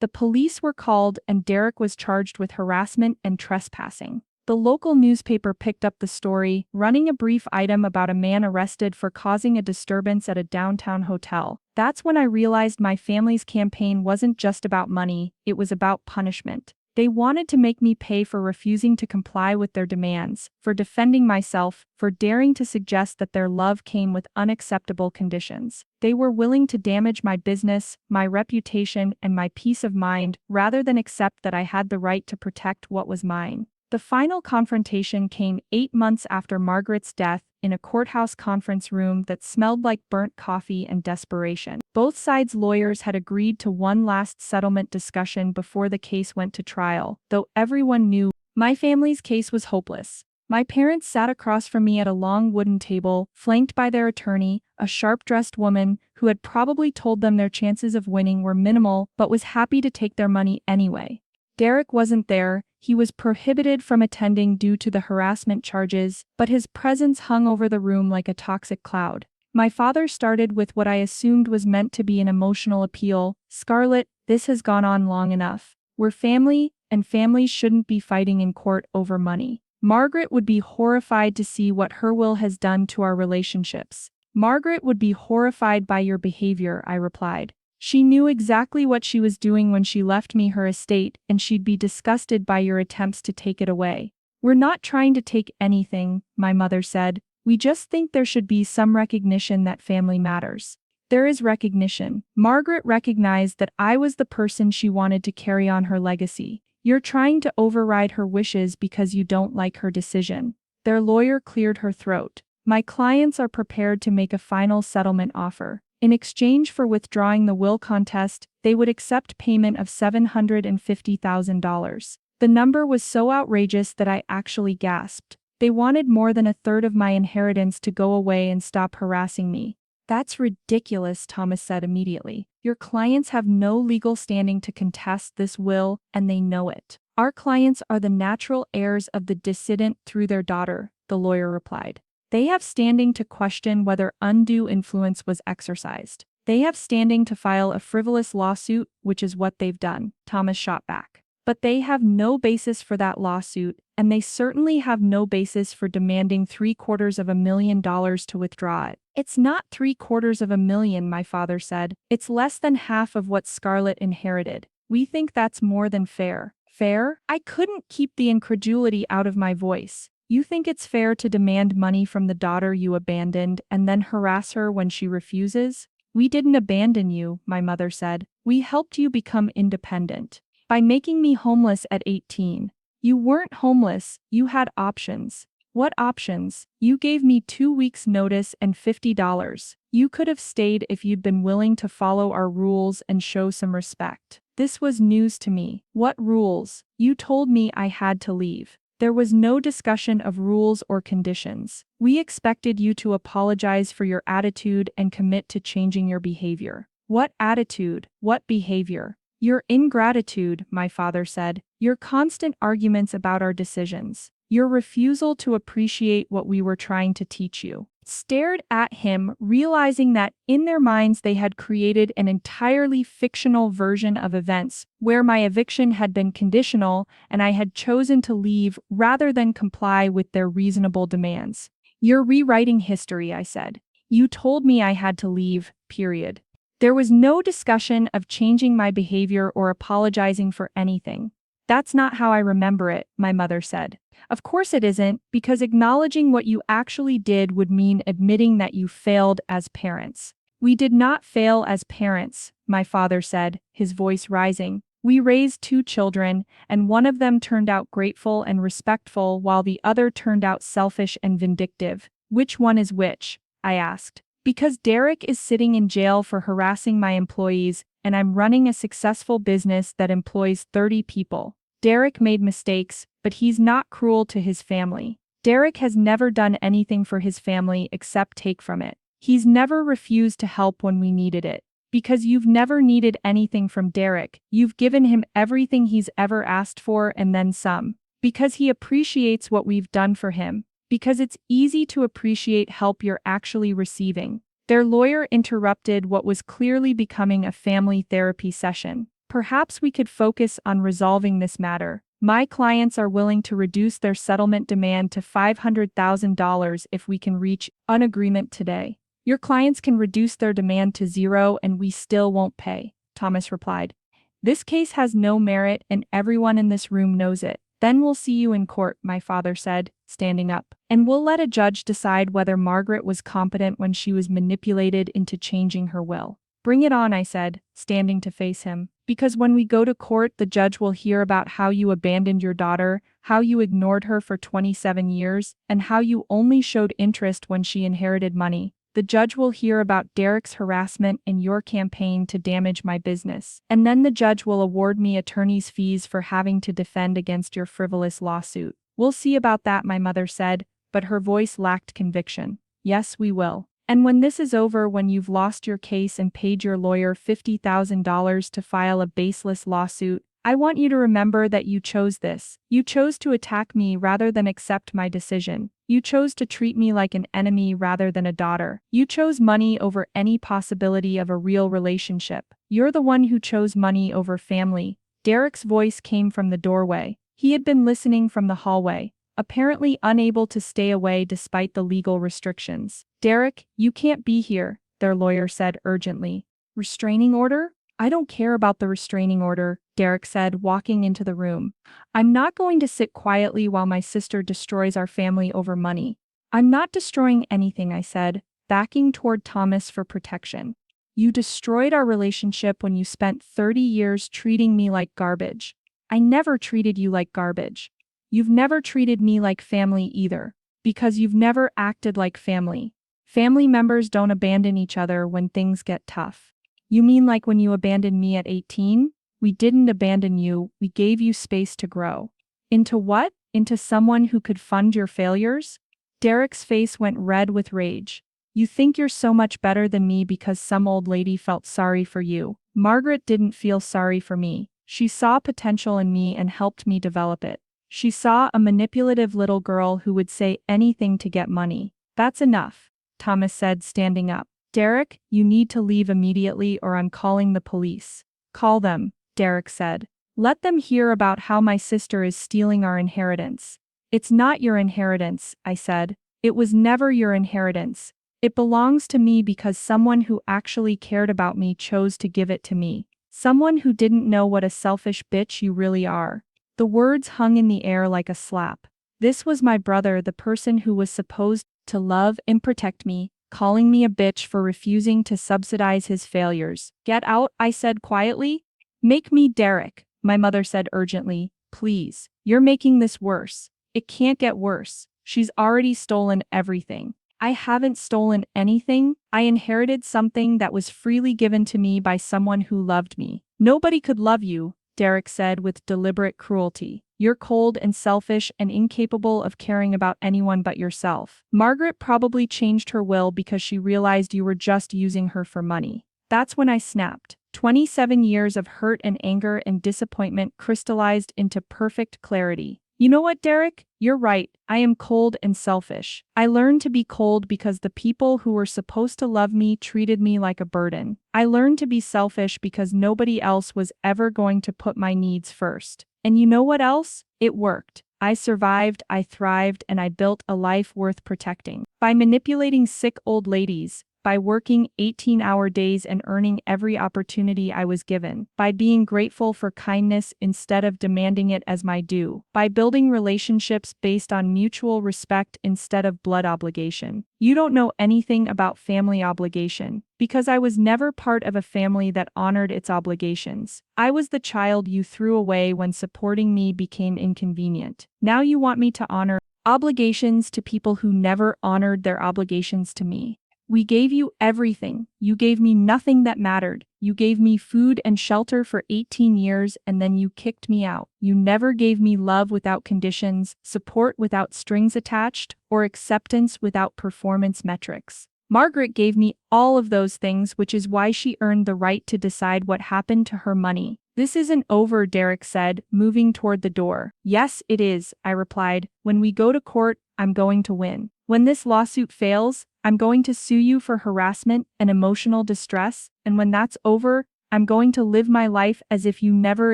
The police were called and Derek was charged with harassment and trespassing. The local newspaper picked up the story, running a brief item about a man arrested for causing a disturbance at a downtown hotel. That's when I realized my family's campaign wasn't just about money, it was about punishment. They wanted to make me pay for refusing to comply with their demands, for defending myself, for daring to suggest that their love came with unacceptable conditions. They were willing to damage my business, my reputation, and my peace of mind, rather than accept that I had the right to protect what was mine. The final confrontation came 8 months after Margaret's death, in a courthouse conference room that smelled like burnt coffee and desperation. Both sides' lawyers had agreed to one last settlement discussion before the case went to trial, though everyone knew my family's case was hopeless. My parents sat across from me at a long wooden table, flanked by their attorney, a sharp-dressed woman who had probably told them their chances of winning were minimal but was happy to take their money anyway. Derek wasn't there. He was prohibited from attending due to the harassment charges, but his presence hung over the room like a toxic cloud. My father started with what I assumed was meant to be an emotional appeal. "Scarlett, this has gone on long enough. We're family, and families shouldn't be fighting in court over money. Margaret would be horrified to see what her will has done to our relationships." "Margaret would be horrified by your behavior," I replied. "She knew exactly what she was doing when she left me her estate, and she'd be disgusted by your attempts to take it away." "We're not trying to take anything," my mother said. "We just think there should be some recognition that family matters." "There is recognition." Margaret recognized that I was the person she wanted to carry on her legacy. "You're trying to override her wishes because you don't like her decision." Their lawyer cleared her throat. "My clients are prepared to make a final settlement offer. In exchange for withdrawing the will contest, they would accept payment of $750,000. The number was so outrageous that I actually gasped. They wanted more than a third of my inheritance to go away and stop harassing me. "That's ridiculous," Thomas said immediately. "Your clients have no legal standing to contest this will, and they know it." "Our clients are the natural heirs of the decedent through their daughter," the lawyer replied. "They have standing to question whether undue influence was exercised. They have standing to file a frivolous lawsuit, which is what they've done," Thomas shot back. "But they have no basis for that lawsuit, and they certainly have no basis for demanding $750,000 to withdraw it." "It's not $750,000, my father said. "It's less than half of what Scarlett inherited. We think that's more than fair." "Fair?" I couldn't keep the incredulity out of my voice. "You think it's fair to demand money from the daughter you abandoned and then harass her when she refuses?" "We didn't abandon you," my mother said. "We helped you become independent. By making me homeless at 18. "You weren't homeless, you had options." "What options?" "You gave me 2 weeks' notice and $50. You could have stayed if you'd been willing to follow our rules and show some respect." This was news to me. "What rules?" "You told me I had to leave." There was no discussion of rules or conditions. "We expected you to apologize for your attitude and commit to changing your behavior." "What attitude? What behavior?" "Your ingratitude," my father said. "Your constant arguments about our decisions. Your refusal to appreciate what we were trying to teach you." Stared at him, realizing that in their minds they had created an entirely fictional version of events, where my eviction had been conditional and I had chosen to leave rather than comply with their reasonable demands. "You're rewriting history," I said. "You told me I had to leave, period." There was no discussion of changing my behavior or apologizing for anything. "That's not how I remember it," my mother said. "Of course it isn't, because acknowledging what you actually did would mean admitting that you failed as parents." "We did not fail as parents," my father said, his voice rising. "We raised 2 children, and one of them turned out grateful and respectful while the other turned out selfish and vindictive." "Which one is which?" I asked. "Because Derek is sitting in jail for harassing my employees, and I'm running a successful business that employs 30 people. Derek made mistakes, but he's not cruel to his family. Derek has never done anything for his family except take from it. He's never refused to help when we needed it. Because you've never needed anything from Derek, you've given him everything he's ever asked for and then some. Because he appreciates what we've done for him. Because it's easy to appreciate help you're actually receiving." Their lawyer interrupted what was clearly becoming a family therapy session. "Perhaps we could focus on resolving this matter. My clients are willing to reduce their settlement demand to $500,000 if we can reach an agreement today." "Your clients can reduce their demand to 0 and we still won't pay," Thomas replied. "This case has no merit and everyone in this room knows it." "Then we'll see you in court," my father said, standing up. "And we'll let a judge decide whether Margaret was competent when she was manipulated into changing her will." "Bring it on," I said, standing to face him. Because when we go to court, the judge will hear about how you abandoned your daughter, how you ignored her for 27 years, and how you only showed interest when she inherited money. The judge will hear about Derek's harassment and your campaign to damage my business. And then the judge will award me attorney's fees for having to defend against your frivolous lawsuit. We'll see about that, my mother said, but her voice lacked conviction. Yes, we will. And when this is over, when you've lost your case and paid your lawyer $50,000 to file a baseless lawsuit, I want you to remember that you chose this. You chose to attack me rather than accept my decision. You chose to treat me like an enemy rather than a daughter. You chose money over any possibility of a real relationship. You're the one who chose money over family. Derek's voice came from the doorway. He had been listening from the hallway, apparently unable to stay away despite the legal restrictions. Derek, you can't be here, their lawyer said urgently. Restraining order? I don't care about the restraining order, Derek said, walking into the room. I'm not going to sit quietly while my sister destroys our family over money. I'm not destroying anything, I said, backing toward Thomas for protection. You destroyed our relationship when you spent 30 years treating me like garbage. I never treated you like garbage. You've never treated me like family either, because you've never acted like family. Family members don't abandon each other when things get tough. You mean like when you abandoned me at 18? We didn't abandon you, we gave you space to grow. Into what? Into someone who could fund your failures? Derek's face went red with rage. You think you're so much better than me because some old lady felt sorry for you. Margaret didn't feel sorry for me. She saw potential in me and helped me develop it. She saw a manipulative little girl who would say anything to get money. That's enough, Thomas said, standing up. Derek, you need to leave immediately or I'm calling the police. Call them, Derek said. Let them hear about how my sister is stealing our inheritance. It's not your inheritance, I said. It was never your inheritance. It belongs to me because someone who actually cared about me chose to give it to me. Someone who didn't know what a selfish bitch you really are. The words hung in the air like a slap. This was my brother, the person who was supposed to love and protect me, calling me a bitch for refusing to subsidize his failures. Get out, I said quietly. Make me Derek, my mother said urgently. Please, you're making this worse. It can't get worse. She's already stolen everything. I haven't stolen anything. I inherited something that was freely given to me by someone who loved me. Nobody could love you, Derek said with deliberate cruelty. You're cold and selfish and incapable of caring about anyone but yourself. Margaret probably changed her will because she realized you were just using her for money. That's when I snapped. 27 years of hurt and anger and disappointment crystallized into perfect clarity. You know what, Derek? You're right. I am cold and selfish. I learned to be cold because the people who were supposed to love me treated me like a burden. I learned to be selfish because nobody else was ever going to put my needs first. And you know what else? It worked. I survived, I thrived, and I built a life worth protecting. By manipulating sick old ladies, by working 18-hour days and earning every opportunity I was given, by being grateful for kindness instead of demanding it as my due, by building relationships based on mutual respect instead of blood obligation. You don't know anything about family obligation, because I was never part of a family that honored its obligations. I was the child you threw away when supporting me became inconvenient. Now you want me to honor obligations to people who never honored their obligations to me. We gave you everything. You gave me nothing that mattered. You gave me food and shelter for 18 years and then you kicked me out. You never gave me love without conditions, support without strings attached, or acceptance without performance metrics. Margaret gave me all of those things, which is why she earned the right to decide what happened to her money. This isn't over, Derek said, moving toward the door. Yes, it is, I replied. When we go to court, I'm going to win. When this lawsuit fails, I'm going to sue you for harassment and emotional distress, and when that's over, I'm going to live my life as if you never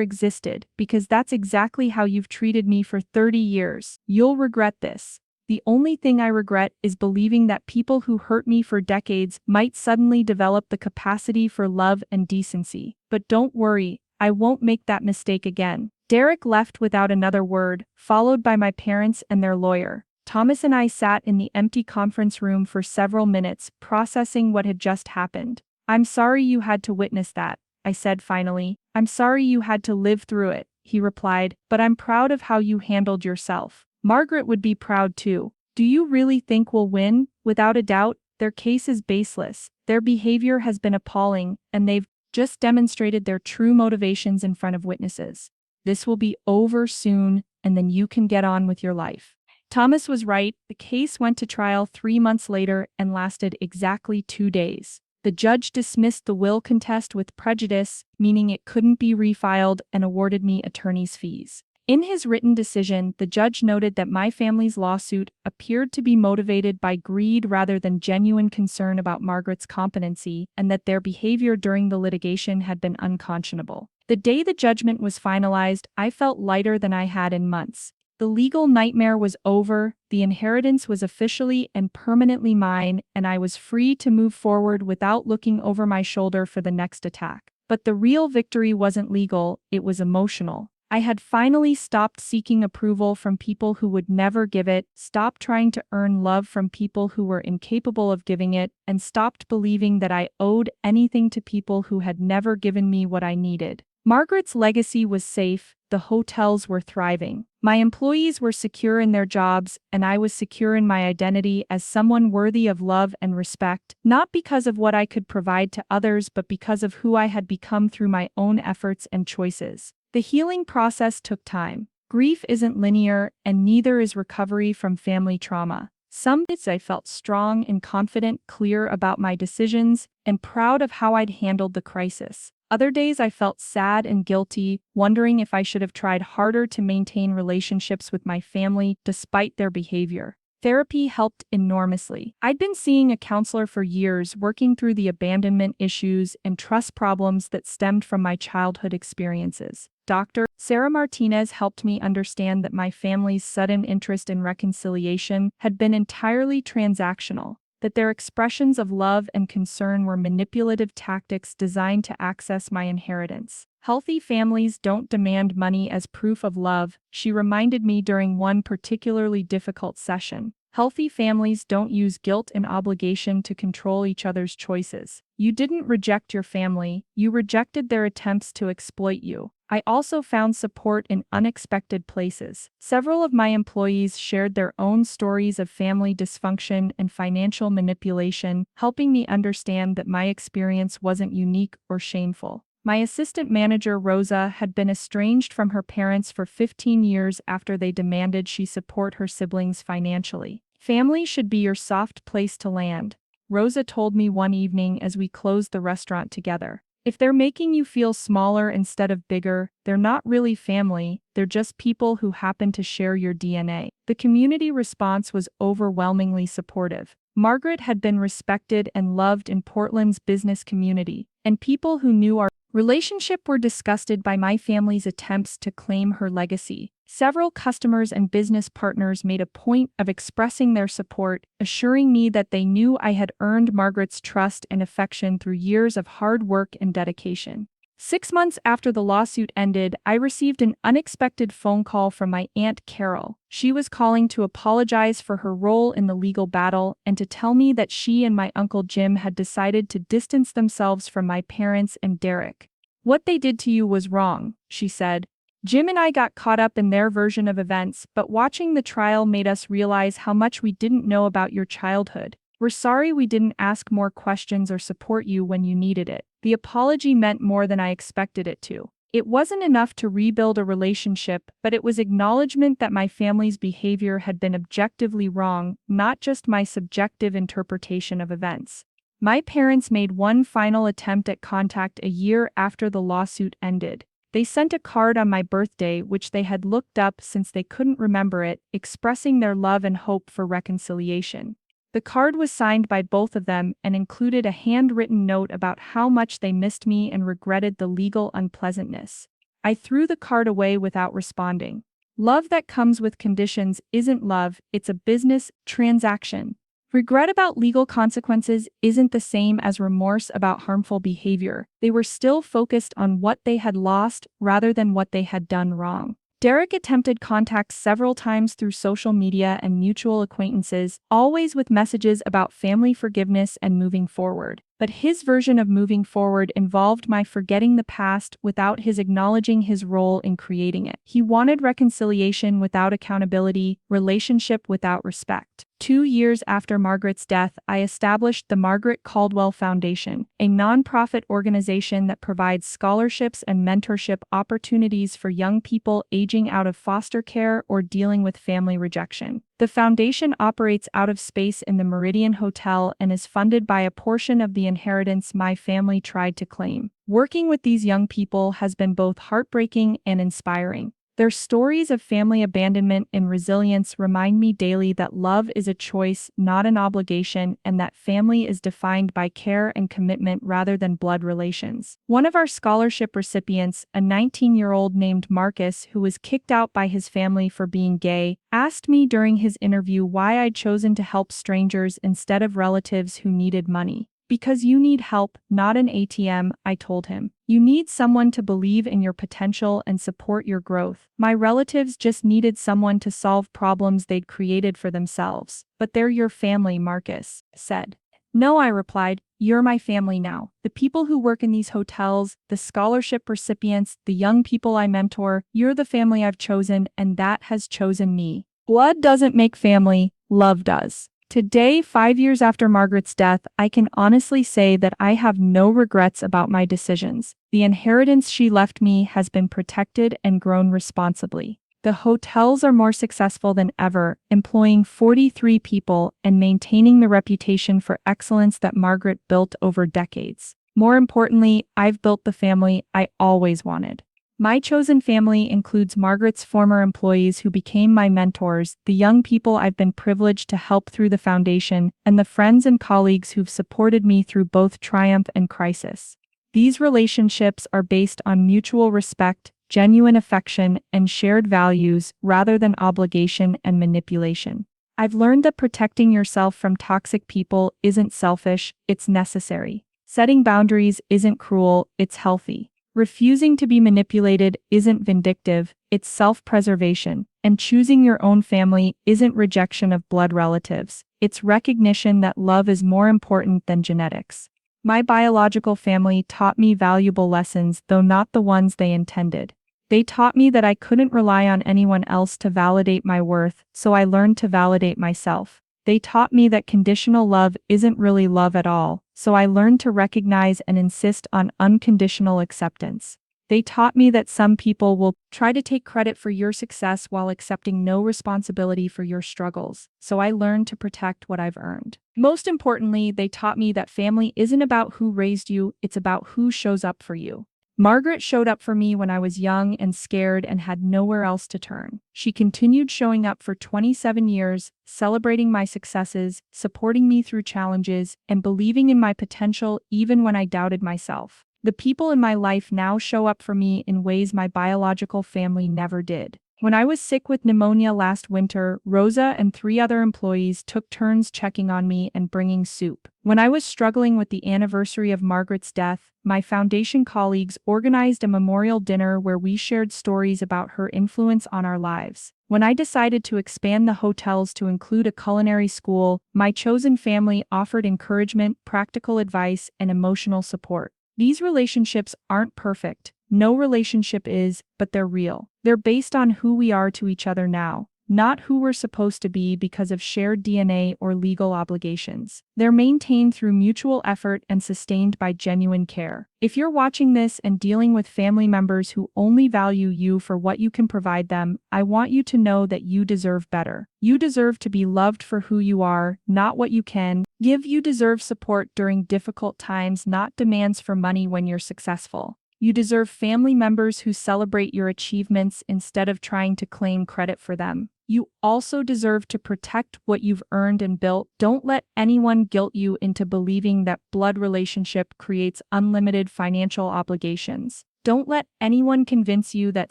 existed, because that's exactly how you've treated me for 30 years. You'll regret this. The only thing I regret is believing that people who hurt me for decades might suddenly develop the capacity for love and decency. But don't worry, I won't make that mistake again. Derek left without another word, followed by my parents and their lawyer. Thomas and I sat in the empty conference room for several minutes, processing what had just happened. I'm sorry you had to witness that, I said finally. I'm sorry you had to live through it, he replied, but I'm proud of how you handled yourself. Margaret would be proud too. Do you really think we'll win? Without a doubt, their case is baseless. Their behavior has been appalling, and they've just demonstrated their true motivations in front of witnesses. This will be over soon, and then you can get on with your life. Thomas was right. The case went to trial 3 months later and lasted exactly 2 days. The judge dismissed the will contest with prejudice, meaning it couldn't be refiled, and awarded me attorney's fees. In his written decision, the judge noted that my family's lawsuit appeared to be motivated by greed rather than genuine concern about Margaret's competency, and that their behavior during the litigation had been unconscionable. The day the judgment was finalized, I felt lighter than I had in months. The legal nightmare was over, the inheritance was officially and permanently mine, and I was free to move forward without looking over my shoulder for the next attack. But the real victory wasn't legal, it was emotional. I had finally stopped seeking approval from people who would never give it, stopped trying to earn love from people who were incapable of giving it, and stopped believing that I owed anything to people who had never given me what I needed. Margaret's legacy was safe, the hotels were thriving. My employees were secure in their jobs, and I was secure in my identity as someone worthy of love and respect, not because of what I could provide to others but because of who I had become through my own efforts and choices. The healing process took time. Grief isn't linear, and neither is recovery from family trauma. Some days I felt strong and confident, clear about my decisions, and proud of how I'd handled the crisis. Other days I felt sad and guilty, wondering if I should have tried harder to maintain relationships with my family despite their behavior. Therapy helped enormously. I'd been seeing a counselor for years, working through the abandonment issues and trust problems that stemmed from my childhood experiences. Dr. Sarah Martinez helped me understand that my family's sudden interest in reconciliation had been entirely transactional, that their expressions of love and concern were manipulative tactics designed to access my inheritance. Healthy families don't demand money as proof of love, she reminded me during one particularly difficult session. Healthy families don't use guilt and obligation to control each other's choices. You didn't reject your family, you rejected their attempts to exploit you. I also found support in unexpected places. Several of my employees shared their own stories of family dysfunction and financial manipulation, helping me understand that my experience wasn't unique or shameful. My assistant manager, Rosa, had been estranged from her parents for 15 years after they demanded she support her siblings financially. Family should be your soft place to land, Rosa told me one evening as we closed the restaurant together. If they're making you feel smaller instead of bigger, they're not really family, they're just people who happen to share your DNA. The community response was overwhelmingly supportive. Margaret had been respected and loved in Portland's business community, and people who knew our relationship were disgusted by my family's attempts to claim her legacy. Several customers and business partners made a point of expressing their support, assuring me that they knew I had earned Margaret's trust and affection through years of hard work and dedication. 6 months after the lawsuit ended, I received an unexpected phone call from my Aunt Carol. She was calling to apologize for her role in the legal battle and to tell me that she and my Uncle Jim had decided to distance themselves from my parents and Derek. "What they did to you was wrong," she said. "Jim and I got caught up in their version of events, but watching the trial made us realize how much we didn't know about your childhood. We're sorry we didn't ask more questions or support you when you needed it." The apology meant more than I expected it to. It wasn't enough to rebuild a relationship, but it was acknowledgement that my family's behavior had been objectively wrong, not just my subjective interpretation of events. My parents made one final attempt at contact a year after the lawsuit ended. They sent a card on my birthday, which they had looked up since they couldn't remember it, expressing their love and hope for reconciliation. The card was signed by both of them and included a handwritten note about how much they missed me and regretted the legal unpleasantness. I threw the card away without responding. Love that comes with conditions isn't love, it's a business transaction. Regret about legal consequences isn't the same as remorse about harmful behavior. They were still focused on what they had lost rather than what they had done wrong. Derek attempted contact several times through social media and mutual acquaintances, always with messages about family forgiveness and moving forward. But but his version of moving forward involved my forgetting the past without his acknowledging his role in creating it. He wanted reconciliation without accountability, relationship without respect. 2 years after Margaret's death, I established the Margaret Caldwell Foundation, a nonprofit organization that provides scholarships and mentorship opportunities for young people aging out of foster care or dealing with family rejection. The foundation operates out of space in the Meridian Hotel and is funded by a portion of the inheritance my family tried to claim. Working with these young people has been both heartbreaking and inspiring. Their stories of family abandonment and resilience remind me daily that love is a choice, not an obligation, and that family is defined by care and commitment rather than blood relations. One of our scholarship recipients, a 19-year-old named Marcus who was kicked out by his family for being gay, asked me during his interview why I'd chosen to help strangers instead of relatives who needed money. Because you need help, not an ATM, I told him. You need someone to believe in your potential and support your growth. My relatives just needed someone to solve problems they'd created for themselves. But they're your family, Marcus said. No, I replied, you're my family now. The people who work in these hotels, the scholarship recipients, the young people I mentor, you're the family I've chosen, and that has chosen me. Blood doesn't make family, love does. Today, 5 years after Margaret's death, I can honestly say that I have no regrets about my decisions. The inheritance she left me has been protected and grown responsibly. The hotels are more successful than ever, employing 43 people and maintaining the reputation for excellence that Margaret built over decades. More importantly, I've built the family I always wanted. My chosen family includes Margaret's former employees who became my mentors, the young people I've been privileged to help through the foundation, and the friends and colleagues who've supported me through both triumph and crisis. These relationships are based on mutual respect, genuine affection, and shared values rather than obligation and manipulation. I've learned that protecting yourself from toxic people isn't selfish, it's necessary. Setting boundaries isn't cruel, it's healthy. Refusing to be manipulated isn't vindictive, it's self-preservation, and choosing your own family isn't rejection of blood relatives, it's recognition that love is more important than genetics. My biological family taught me valuable lessons, though not the ones they intended. They taught me that I couldn't rely on anyone else to validate my worth, so I learned to validate myself. They taught me that conditional love isn't really love at all, so I learned to recognize and insist on unconditional acceptance. They taught me that some people will try to take credit for your success while accepting no responsibility for your struggles, so I learned to protect what I've earned. Most importantly, they taught me that family isn't about who raised you, it's about who shows up for you. Margaret showed up for me when I was young and scared and had nowhere else to turn. She continued showing up for 27 years, celebrating my successes, supporting me through challenges, and believing in my potential even when I doubted myself. The people in my life now show up for me in ways my biological family never did. When I was sick with pneumonia last winter, Rosa and 3 other employees took turns checking on me and bringing soup. When I was struggling with the anniversary of Margaret's death, my foundation colleagues organized a memorial dinner where we shared stories about her influence on our lives. When I decided to expand the hotels to include a culinary school, my chosen family offered encouragement, practical advice, and emotional support. These relationships aren't perfect. No relationship is, but they're real. They're based on who we are to each other now, not who we're supposed to be because of shared DNA or legal obligations. They're maintained through mutual effort and sustained by genuine care. If you're watching this and dealing with family members who only value you for what you can provide them, I want you to know that you deserve better. You deserve to be loved for who you are, not what you can give. You deserve support during difficult times, not demands for money when you're successful. You deserve family members who celebrate your achievements instead of trying to claim credit for them. You also deserve to protect what you've earned and built. Don't let anyone guilt you into believing that blood relationship creates unlimited financial obligations. Don't let anyone convince you that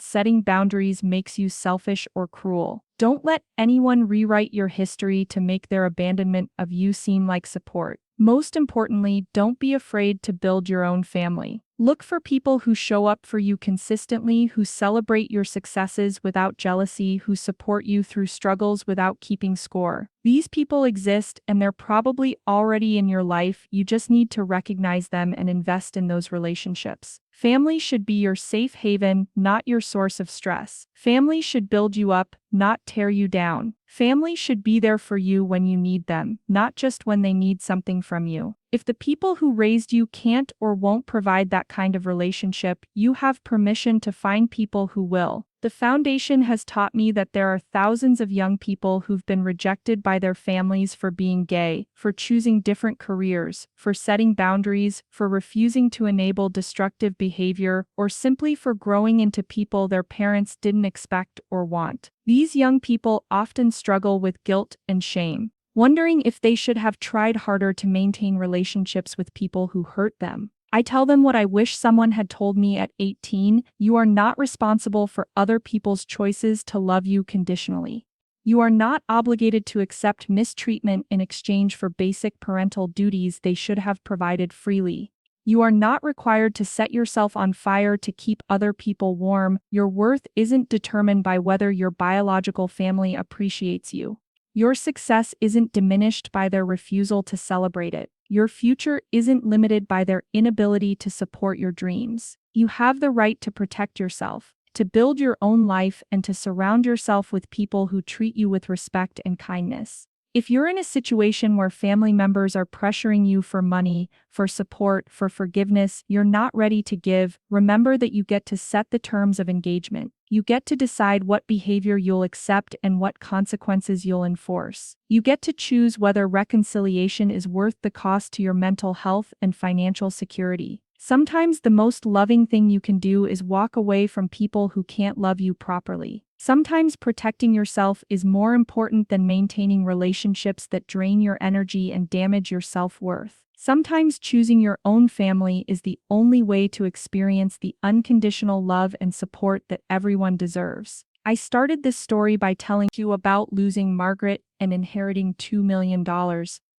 setting boundaries makes you selfish or cruel. Don't let anyone rewrite your history to make their abandonment of you seem like support. Most importantly, don't be afraid to build your own family. Look for people who show up for you consistently, who celebrate your successes without jealousy, who support you through struggles without keeping score. These people exist and they're probably already in your life. You just need to recognize them and invest in those relationships. Family should be your safe haven, not your source of stress. Family should build you up, not tear you down. Family should be there for you when you need them, not just when they need something from you. If the people who raised you can't or won't provide that kind of relationship, you have permission to find people who will. The foundation has taught me that there are thousands of young people who've been rejected by their families for being gay, for choosing different careers, for setting boundaries, for refusing to enable destructive behavior, or simply for growing into people their parents didn't expect or want. These young people often struggle with guilt and shame, wondering if they should have tried harder to maintain relationships with people who hurt them. I tell them what I wish someone had told me at 18: you are not responsible for other people's choices to love you conditionally. You are not obligated to accept mistreatment in exchange for basic parental duties they should have provided freely. You are not required to set yourself on fire to keep other people warm. Your worth isn't determined by whether your biological family appreciates you. Your success isn't diminished by their refusal to celebrate it. Your future isn't limited by their inability to support your dreams. You have the right to protect yourself, to build your own life, and to surround yourself with people who treat you with respect and kindness. If you're in a situation where family members are pressuring you for money, for support, for forgiveness you're not ready to give, remember that you get to set the terms of engagement. You get to decide what behavior you'll accept and what consequences you'll enforce. You get to choose whether reconciliation is worth the cost to your mental health and financial security. Sometimes the most loving thing you can do is walk away from people who can't love you properly. Sometimes protecting yourself is more important than maintaining relationships that drain your energy and damage your self-worth. Sometimes choosing your own family is the only way to experience the unconditional love and support that everyone deserves. I started this story by telling you about losing Margaret and inheriting $2 million.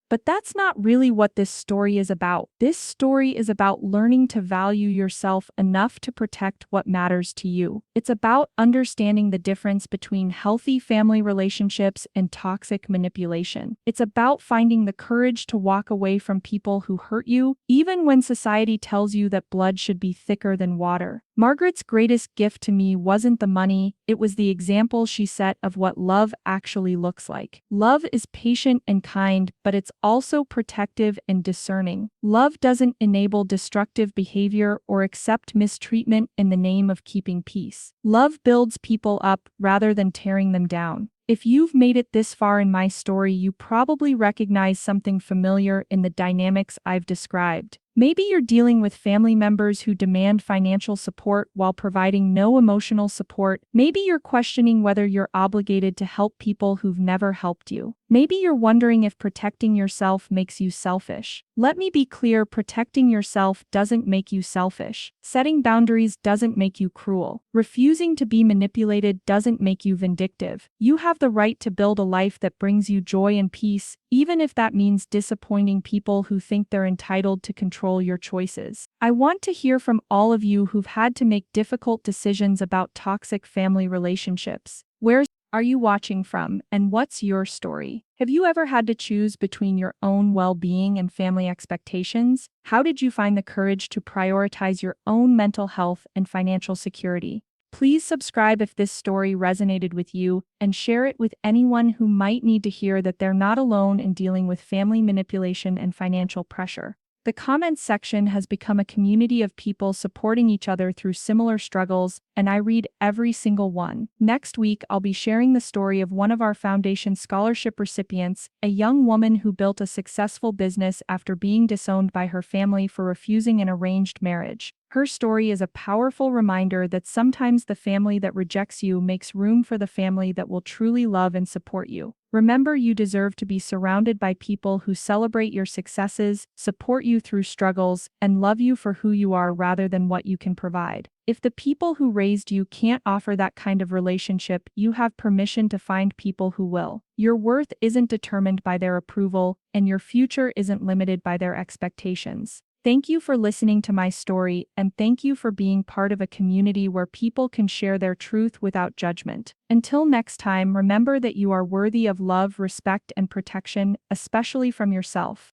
But that's not really what this story is about. This story is about learning to value yourself enough to protect what matters to you. It's about understanding the difference between healthy family relationships and toxic manipulation. It's about finding the courage to walk away from people who hurt you, even when society tells you that blood should be thicker than water. Margaret's greatest gift to me wasn't the money, it was the example she set of what love actually looks like. Love is patient and kind, but it's also protective and discerning. Love doesn't enable destructive behavior or accept mistreatment in the name of keeping peace. Love builds people up rather than tearing them down. If you've made it this far in my story, you probably recognize something familiar in the dynamics I've described. Maybe you're dealing with family members who demand financial support while providing no emotional support. Maybe you're questioning whether you're obligated to help people who've never helped you. Maybe you're wondering if protecting yourself makes you selfish. Let me be clear, protecting yourself doesn't make you selfish. Setting boundaries doesn't make you cruel. Refusing to be manipulated doesn't make you vindictive. You have the right to build a life that brings you joy and peace, even if that means disappointing people who think they're entitled to control your choices. I want to hear from all of you who've had to make difficult decisions about toxic family relationships. Where are you watching from, and what's your story? Have you ever had to choose between your own well-being and family expectations? How did you find the courage to prioritize your own mental health and financial security? Please subscribe if this story resonated with you, and share it with anyone who might need to hear that they're not alone in dealing with family manipulation and financial pressure. The comments section has become a community of people supporting each other through similar struggles, and I read every single one. Next week, I'll be sharing the story of one of our foundation scholarship recipients, a young woman who built a successful business after being disowned by her family for refusing an arranged marriage. Her story is a powerful reminder that sometimes the family that rejects you makes room for the family that will truly love and support you. Remember, you deserve to be surrounded by people who celebrate your successes, support you through struggles, and love you for who you are rather than what you can provide. If the people who raised you can't offer that kind of relationship, you have permission to find people who will. Your worth isn't determined by their approval, and your future isn't limited by their expectations. Thank you for listening to my story, and thank you for being part of a community where people can share their truth without judgment. Until next time, remember that you are worthy of love, respect, and protection, especially from yourself.